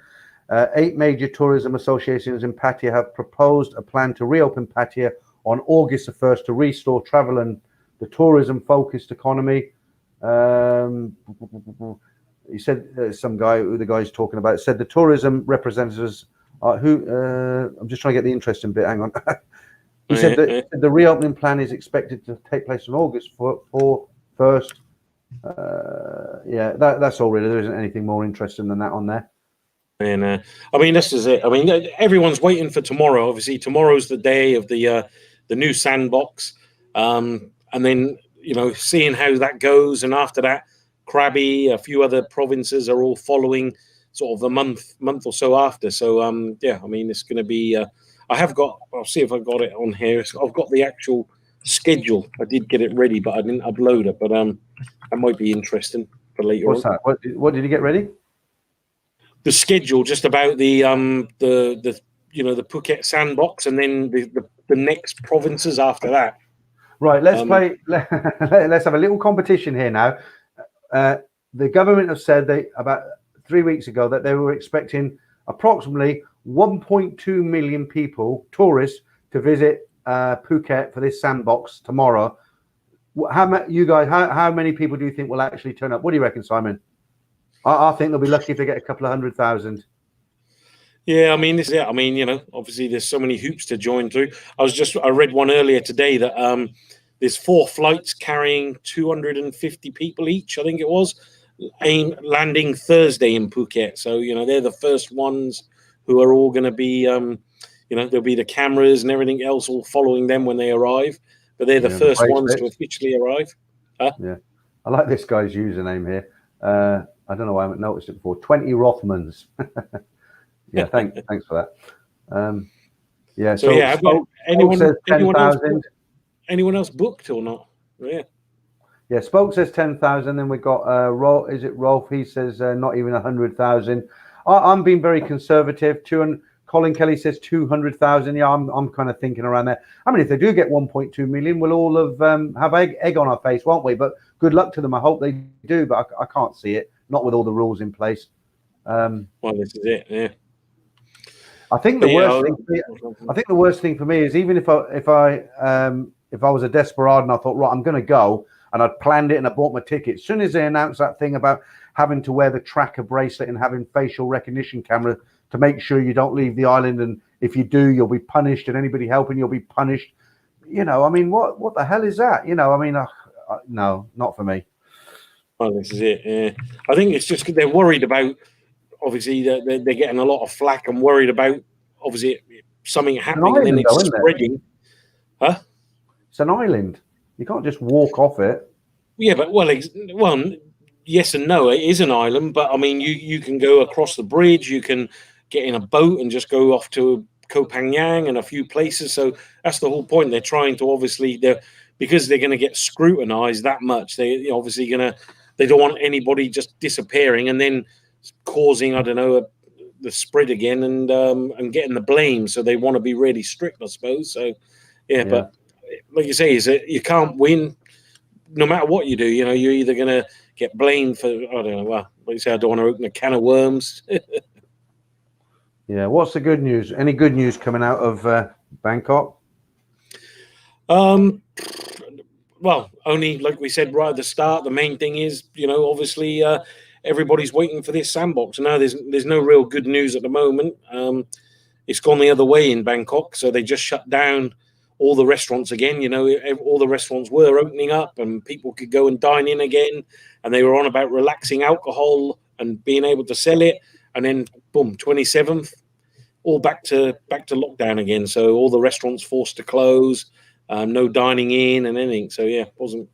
8 major tourism associations in Pattaya have proposed a plan to reopen Pattaya on August the 1st to restore travel and the tourism-focused economy. He said, some guy, who the guy's talking about, said the tourism representatives I'm just trying to get the interesting bit. Hang on. He said that the reopening plan is expected to take place on August 1st. Yeah, that's all really. There isn't anything more interesting than that on there. And I mean, this is it. I mean, everyone's waiting for tomorrow. Obviously, tomorrow's the day of the new sandbox, and then seeing how that goes. And after that, Krabi, a few other provinces are all following, sort of a month or so after. So yeah, I mean, it's going to be. I'll see if I got it on here. I've got the actual schedule. I did get it ready, but I didn't upload it. But that might be interesting for later. What's on. that? What did you get ready? The schedule, just about the Phuket sandbox, and then the next provinces after that. Right, let's play. Let's have a little competition here now. The government have said about 3 weeks ago that they were expecting approximately 1.2 million people, tourists, to visit Phuket for this sandbox tomorrow. How many people do you think will actually turn up? What do you reckon, Simon? I think they'll be lucky if they get a couple of 100,000. Yeah, I mean, obviously there's so many hoops to join through. I read one earlier today that there's 4 flights carrying 250 people each, I think it was, landing Thursday in Phuket. So, they're the first ones who are all going to be, there'll be the cameras and everything else all following them when they arrive. But they're the first ones to officially arrive. Huh? Yeah. I like this guy's username here. I don't know why I haven't noticed it before. 20 Rothmans. Yeah, thanks for that. Yeah. So yeah, anyone says 10,000. Anyone else booked or not? Yeah. Yeah. Spoke says 10,000. Then we got Rolf. Is it Rolf? He says not even 100,000. I'm being very conservative. Colin Kelly says 200,000. Yeah, I'm kind of thinking around there. I mean, if they do get 1.2 million, we'll all have egg on our face, won't we? But good luck to them. I hope they do, but I can't see it. Not with all the rules in place. Well, this is it. Yeah. I think the worst thing for me is, even if I was a desperado and I thought, right, I'm going to go, and I'd planned it and I bought my ticket. As soon as they announced that thing about having to wear the tracker bracelet and having facial recognition camera to make sure you don't leave the island, and if you do, you'll be punished, and anybody helping you'll be punished. I mean, what the hell is that? I mean, no, not for me. Oh, this is it. Yeah. I think it's just they're worried about. Obviously, they're getting a lot of flack and worried about, obviously, something happening and then it's spreading. Huh? It's an island. You can't just walk off it. Yeah, but yes and no. It is an island, but I mean, you can go across the bridge. You can get in a boat and just go off to Koh Phangan and a few places. So that's the whole point. They're trying to because they're going to get scrutinized that much. They're obviously they don't want anybody just disappearing and then causing, I don't know, the spread again and getting the blame. So they want to be really strict, I suppose. So yeah, but like you say, is it you can't win no matter what you do. You're either going to get blamed for, I don't know. Well, like you say, I don't want to open a can of worms. Yeah. What's the good news? Any good news coming out of Bangkok? Well, only like we said right at the start. The main thing is, obviously. Everybody's waiting for this sandbox. Now there's no real good news at the moment. It's gone the other way in Bangkok, so they just shut down all the restaurants again. All the restaurants were opening up and people could go and dine in again, and they were on about relaxing alcohol and being able to sell it. And then boom, 27th, all back to lockdown again. So all the restaurants forced to close, no dining in and anything. So yeah, it wasn't.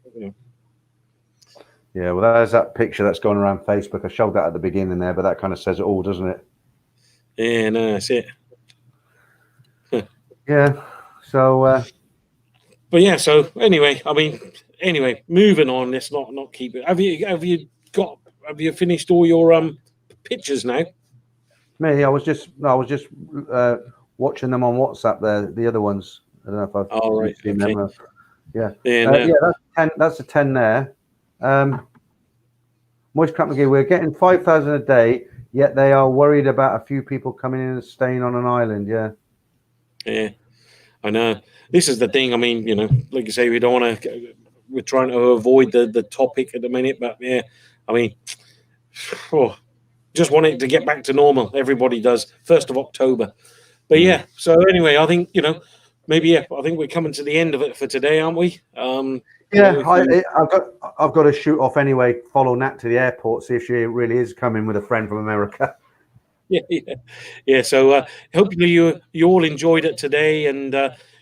Yeah, well, there's that picture that's going around Facebook. I showed that at the beginning there, but that kind of says it all, doesn't it? Yeah, no, that's it. Yeah. So. But yeah. So anyway, moving on. Let's not keep it. Have you finished all your pictures now? Me, I was just watching them on WhatsApp. There, the other ones. I don't know if I've seen them. Yeah. And, Yeah, that's 10. That's a 10 there. Moist Crap McGee, we're getting 5,000 a day, yet they are worried about a few people coming in and staying on an island. Yeah. Yeah, I know. This is the thing. I mean, like you say, we don't want to. We're trying to avoid the topic at the minute, but yeah, I mean, just want it to get back to normal. Everybody does. 1st of October. But yeah. So anyway, I think maybe I think we're coming to the end of it for today, aren't we? Yeah, I've got to shoot off anyway. Follow Nat to the airport, see if she really is coming with a friend from America. Yeah. So hopefully you all enjoyed it today, and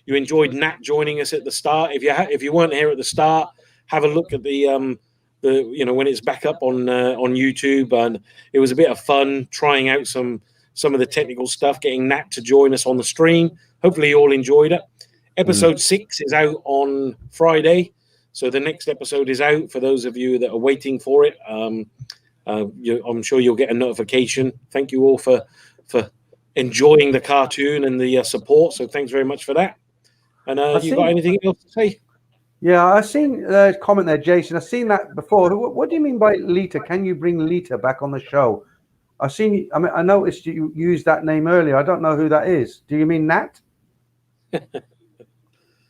you enjoyed Nat joining us at the start. If you weren't here at the start, have a look at the when it's back up on YouTube, and it was a bit of fun trying out some of the technical stuff, getting Nat to join us on the stream. Hopefully you all enjoyed it. Episode 6 is out on Friday, so the next episode is out for those of you that are waiting for it. I'm sure you'll get a notification. Thank you all for enjoying the cartoon and the support. So thanks very much for that. And you got anything else to say? Yeah, I've seen a comment there, Jason. I've seen that before. What do you mean by Lita? Can you bring Lita back on the show? I noticed you used that name earlier. I don't know who that is. Do you mean Nat?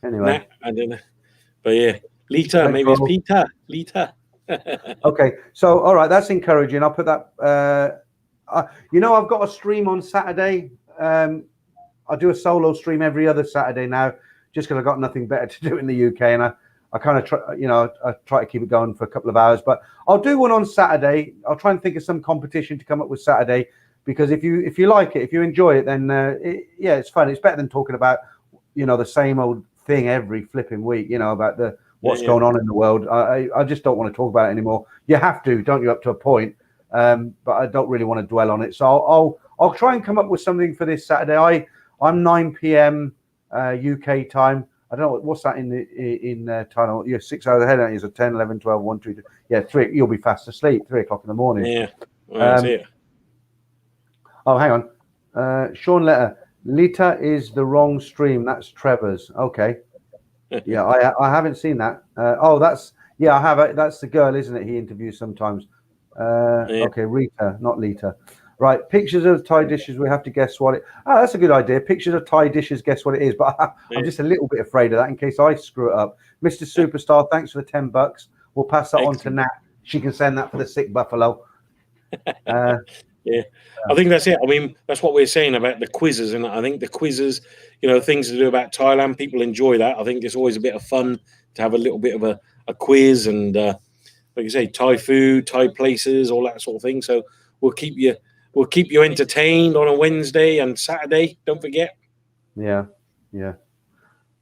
Anyway. Nat, I don't know. But yeah, Lita, maybe it's Peter. Lita. Okay, so all right, that's encouraging. I'll put that. I've got a stream on Saturday. I do a solo stream every other Saturday now, just because I've got nothing better to do in the UK, and I kind of try, I try to keep it going for a couple of hours. But I'll do one on Saturday. I'll try and think of some competition to come up with Saturday, because if you like it, if you enjoy it, then it's fun. It's better than talking about the same old thing every flipping week. About what's going on in the world. I just don't want to talk about it anymore. You have to, don't you, up to a point. But I don't really want to dwell on it. So I'll try and come up with something for this Saturday. I'm 9 p.m. UK time. I don't know what's that in Thailand. You're 6 hours ahead, aren't you? So 10, 11, 12, 1, 2, 3. Yeah, 3. You'll be fast asleep. 3 o'clock in the morning. Yeah. Well, that's it. Oh, hang on. Sean Letter. Lita is the wrong stream. That's Trevor's. Okay. Yeah, I haven't seen that. I have. That's the girl, isn't it? He interviews sometimes. Okay, Rita, not Lita. Right, pictures of Thai dishes. We have to guess what it. Oh, that's a good idea. Pictures of Thai dishes. Guess what it is. But I'm just a little bit afraid of that in case I screw it up. Mr. Superstar, thanks for the $10. We'll pass that on to Nat. She can send that for the sick buffalo. Yeah, I think that's it. I mean, that's what we're saying about the quizzes, and I think the quizzes, things to do about Thailand, people enjoy that. I think it's always a bit of fun to have a little bit of a quiz, and like you say, Thai food, Thai places, all that sort of thing. So we'll keep you entertained on a Wednesday and Saturday. Don't forget. Yeah.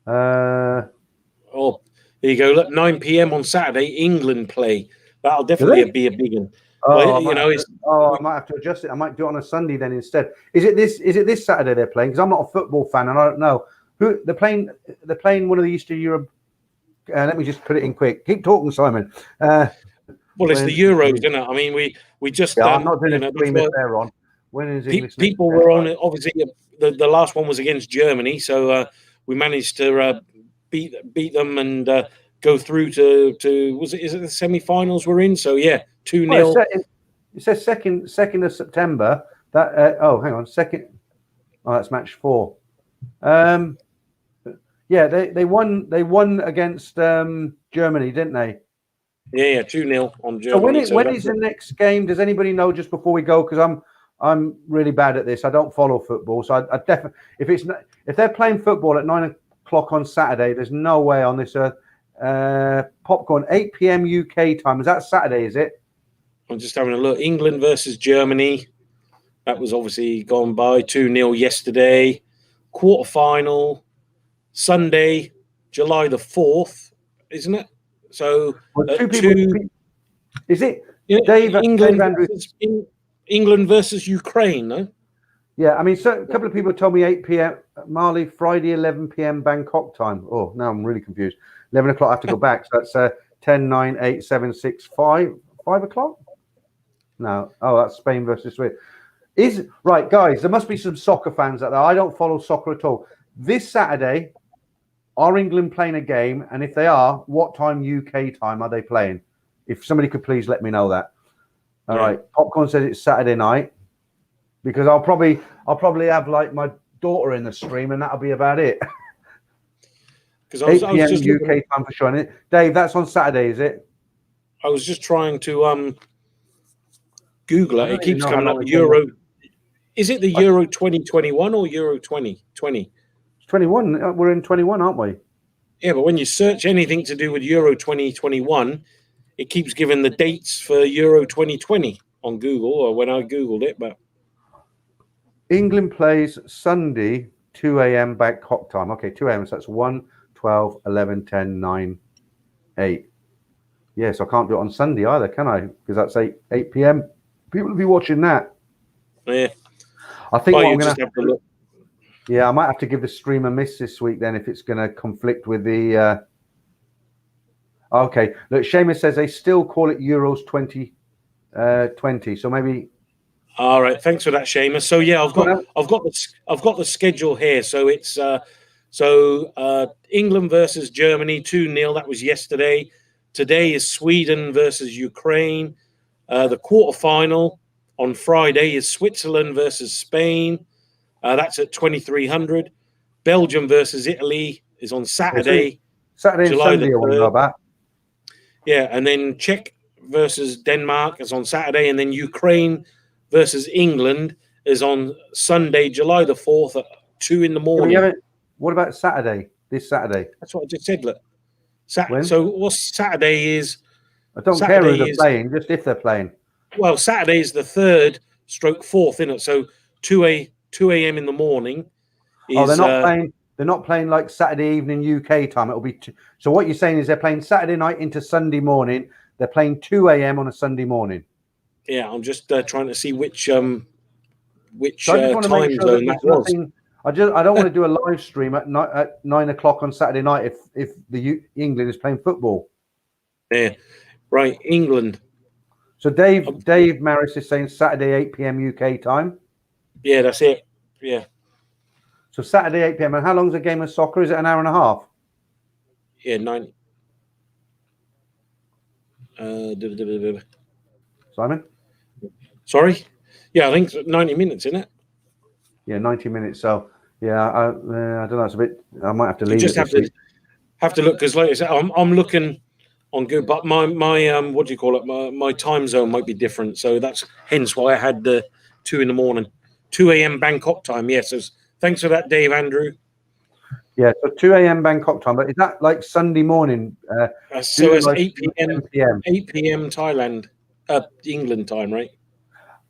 Oh, there you go. Look, 9 p.m. on Saturday, England play. That'll definitely be a big one. I might have to adjust it. I might do it on a Sunday then instead. Is it this Saturday they're playing? Because I'm not a football fan and I don't know who they're playing. They're playing one of the Eastern Europe. Let me just put it in quick. Keep talking, Simon. Well, it's the Euros, isn't it? I mean, we just. I'm not doing a stream if they're on. When is English? People were on it. Obviously, the last one was against Germany, so we managed to beat them and go through to is it the semi-finals we're in? So yeah, 2-0. Well, it says second of September. That hang on, second. Oh, that's match 4. Yeah, they won against Germany, didn't they? Yeah, 2-0 on Germany. So when is the next game? Does anybody know just before we go? Because I'm really bad at this. I don't follow football, so I definitely if they're playing football at 9 o'clock on Saturday, there's no way on this earth. Popcorn 8 p.m. UK time. Is that Saturday? Is it? I'm just having a look. England versus Germany. That was obviously gone by 2-0 yesterday. Quarterfinal Sunday, July the 4th, isn't it? So is it? Yeah, Dave England versus Ukraine, no? Yeah, I mean, so a couple of people told me 8 p.m. Mali, Friday 11 p.m. Bangkok time. Oh, now I'm really confused. 11 o'clock I have to go back. So that's 10, 9, 8, 7, 6, 5 o'clock. No, that's Spain versus Sweden. Right, guys, there must be some soccer fans out there. I don't follow soccer at all. This Saturday, are England playing a game? And if they are, what time UK time are they playing? If somebody could please let me know that. All right. Popcorn says it's Saturday night, because I'll probably have like my daughter in the stream, and that'll be about it. Because 8 p.m. UK time for sure. Dave, that's on Saturday, is it? I was just trying to Google it. It keeps coming up. Euro. Is it the Euro 2021 or Euro 2020? 21. We're in 21, aren't we? Yeah, but when you search anything to do with Euro 2021, it keeps giving the dates for Euro 2020 on Google, or when I Googled it. But England plays Sunday, 2 a.m. Bangkok time. Okay, 2 a.m. So that's 1, 12, 11, 10, 9, 8. Yes, I can't do it on Sunday either, can I? Because that's 8 p.m. People will be watching that. Yeah. I think what I'm going to have to look. Yeah, I might have to give the stream a miss this week then if it's going to conflict with the. Okay, look, Seamus says they still call it Euros 2020, so maybe. All right, thanks for that, Seamus. So yeah, I've got the schedule here. So it's England versus Germany 2-0. That was yesterday. Today is Sweden versus Ukraine. The quarterfinal on Friday is Switzerland versus Spain. That's at 2300. Belgium versus Italy is on Saturday. Saturday and Sunday, I want to know about. Yeah, and then Czech versus Denmark is on Saturday, and then Ukraine versus England is on Sunday, July the 4th at 2 in the morning. What about Saturday? This Saturday? That's what I just said. Look, so what's Saturday is? I don't care who they're playing, just if they're playing. Well, Saturday is the 3rd/4th, isn't it? So 2 a.m. in the morning. They're not playing. They're not playing like Saturday evening UK time. It'll be so. What you're saying is they're playing Saturday night into Sunday morning. They're playing 2 a.m. on a Sunday morning. Yeah, I'm just trying to see which time zone that was. I don't want to do a live stream at 9 o'clock on Saturday night if the England is playing football. Yeah, right. England. So Dave Maris is saying Saturday 8 p.m. UK time. Yeah, that's it. Yeah. So Saturday 8 p.m. And how long is a game of soccer? Is it an hour and a half? Yeah, 90. Simon? Sorry? Yeah, I think it's 90 minutes, isn't it? Yeah, 90 minutes. So yeah, I don't know. It's a bit. I might have to leave. You just have to look, because like I said, I'm looking on good, but my what do you call it? My time zone might be different, so that's hence why I had the 2 in the morning, 2 a.m. Bangkok time. Yes, thanks for that, Dave Andrew. Yeah, so 2 a.m. Bangkok time, but is that like Sunday morning? So it's like 8 p.m. 8 p.m. Thailand, England time, right?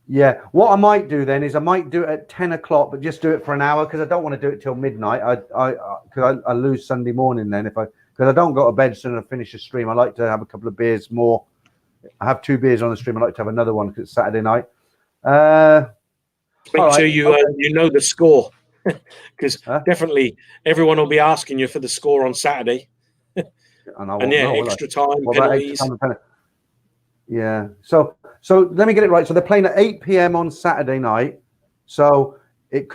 Yeah. What I might do then is I might do it at 10 o'clock, but just do it for an hour because I don't want to do it till midnight. I lose Sunday morning then because I don't go to bed as soon as I finish the stream. I like to have a couple of beers more. I have 2 beers on the stream. I like to have another one because it's Saturday night. Make sure you know the score, because definitely everyone will be asking you for the score on Saturday. And yeah, extra time, penalties. Yeah. So let me get it right. So they're playing at 8 p.m. on Saturday night. So it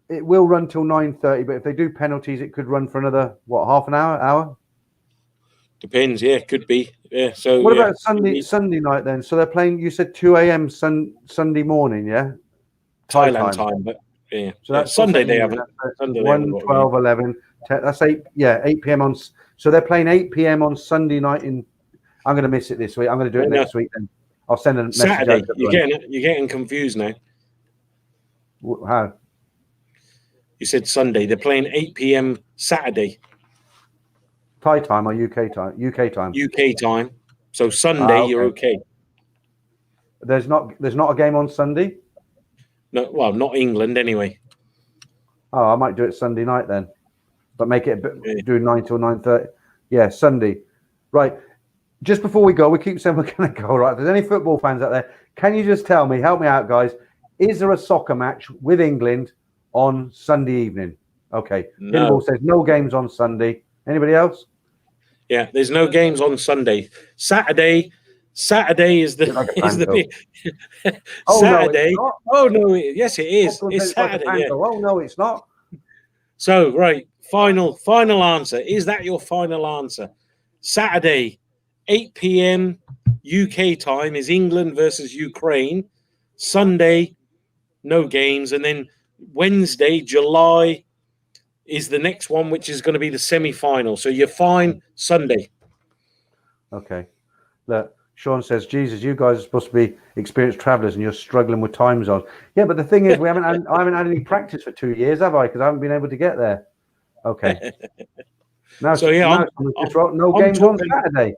will run till 9:30. But if they do penalties, it could run for another half an hour. Depends. Yeah, could be. Yeah. So what about Sunday night then? So they're playing. You said 2 a.m. Sunday morning. Yeah. Thailand time, but yeah. So that's Sunday. They have 1, 12, 11. 10, that's 8. Yeah, 8 p.m. on. So they're playing 8 p.m. on Sunday night. I'm going to miss it this week. I'm going to do it next week. Then I'll send a message. Saturday. You're getting confused now. How? You said Sunday. They're playing 8 p.m. Saturday. Thai time or UK time? UK time. UK time. So Sunday, okay. You're okay. There's not a game on Sunday. No, well, not England anyway. Oh, I might do it Sunday night then, but make it do 9 till 9:30. Yeah, Sunday. Right. Just before we go, we keep saying we're going to go. Right. If there's any football fans out there, can you just tell me, help me out, guys? Is there a soccer match with England on Sunday evening? Okay. No. Pinball says no games on Sunday. Anybody else? Yeah, there's no games on Sunday. Saturday is the big Saturday. No, oh no, yes it is. It's Saturday. Oh no, it's not. So, right, final answer. Is that your final answer? Saturday, 8 p.m. UK time is England versus Ukraine. Sunday, no games. And then Wednesday, July, is the next one, which is going to be the semi-final. So you're fine Sunday. Okay. Look, Sean says, Jesus, you guys are supposed to be experienced travelers and you're struggling with time zones. Yeah, but the thing is, I haven't had any practice for 2 years, have I? Because I haven't been able to get there. Okay. Now, So yeah, no games on Saturday.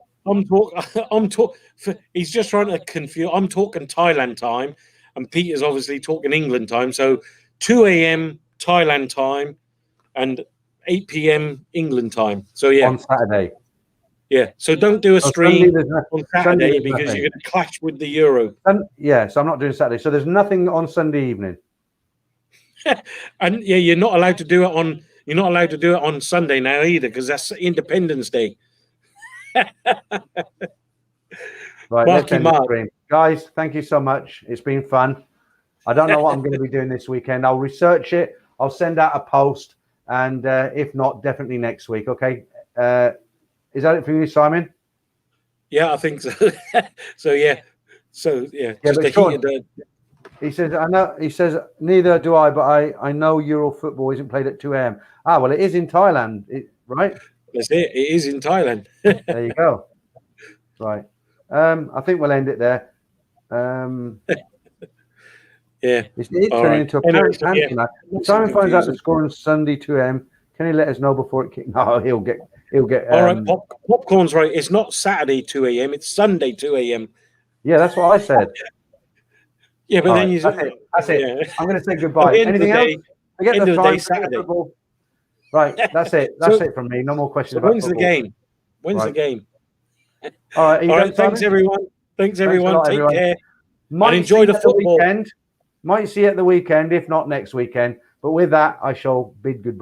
He's just trying to confuse. I'm talking Thailand time, and Peter's obviously talking England time. So 2 a.m. Thailand time and 8 p.m. England time. So yeah, on Saturday. Yeah, so don't do a stream on Saturday because nothing. you're going to clash with the Euro. Yeah, so I'm not doing Saturday. So there's nothing on Sunday evening. And yeah, you're not allowed to do it on. You're not allowed to do it on Sunday now either because that's Independence Day. Right, let's end the stream. Guys, thank you so much. It's been fun. I don't know what I'm going to be doing this weekend. I'll research it. I'll send out a post, and if not, definitely next week. Okay. Is that it for you, Simon? Yeah, I think so. So yeah. Just but Sean, he says, I know. He says, neither do I, but I know Euro football isn't played at 2 a.m. Ah, well, it is in Thailand, right? That's it. It is in Thailand. There you go. Right. I think we'll end it there. Yeah. It's turning into a panic now. Simon finds out the score on Sunday 2 a.m. Can he let us know before it kicks? No, he'll get. All right, popcorn's right. It's not Saturday 2 a.m. It's Sunday 2 a.m. Yeah, that's what I said. Yeah, but then that's it. Yeah. I'm going to say goodbye. Anything else? Forget the time. Saturday. Right, that's it. That's it from me. No more questions. When's the game? When's the game? All right. All right. Thanks, everyone. Thanks, everyone. Take care. And enjoy the football. Might see you at the weekend, if not next weekend. But with that, I shall bid goodbye.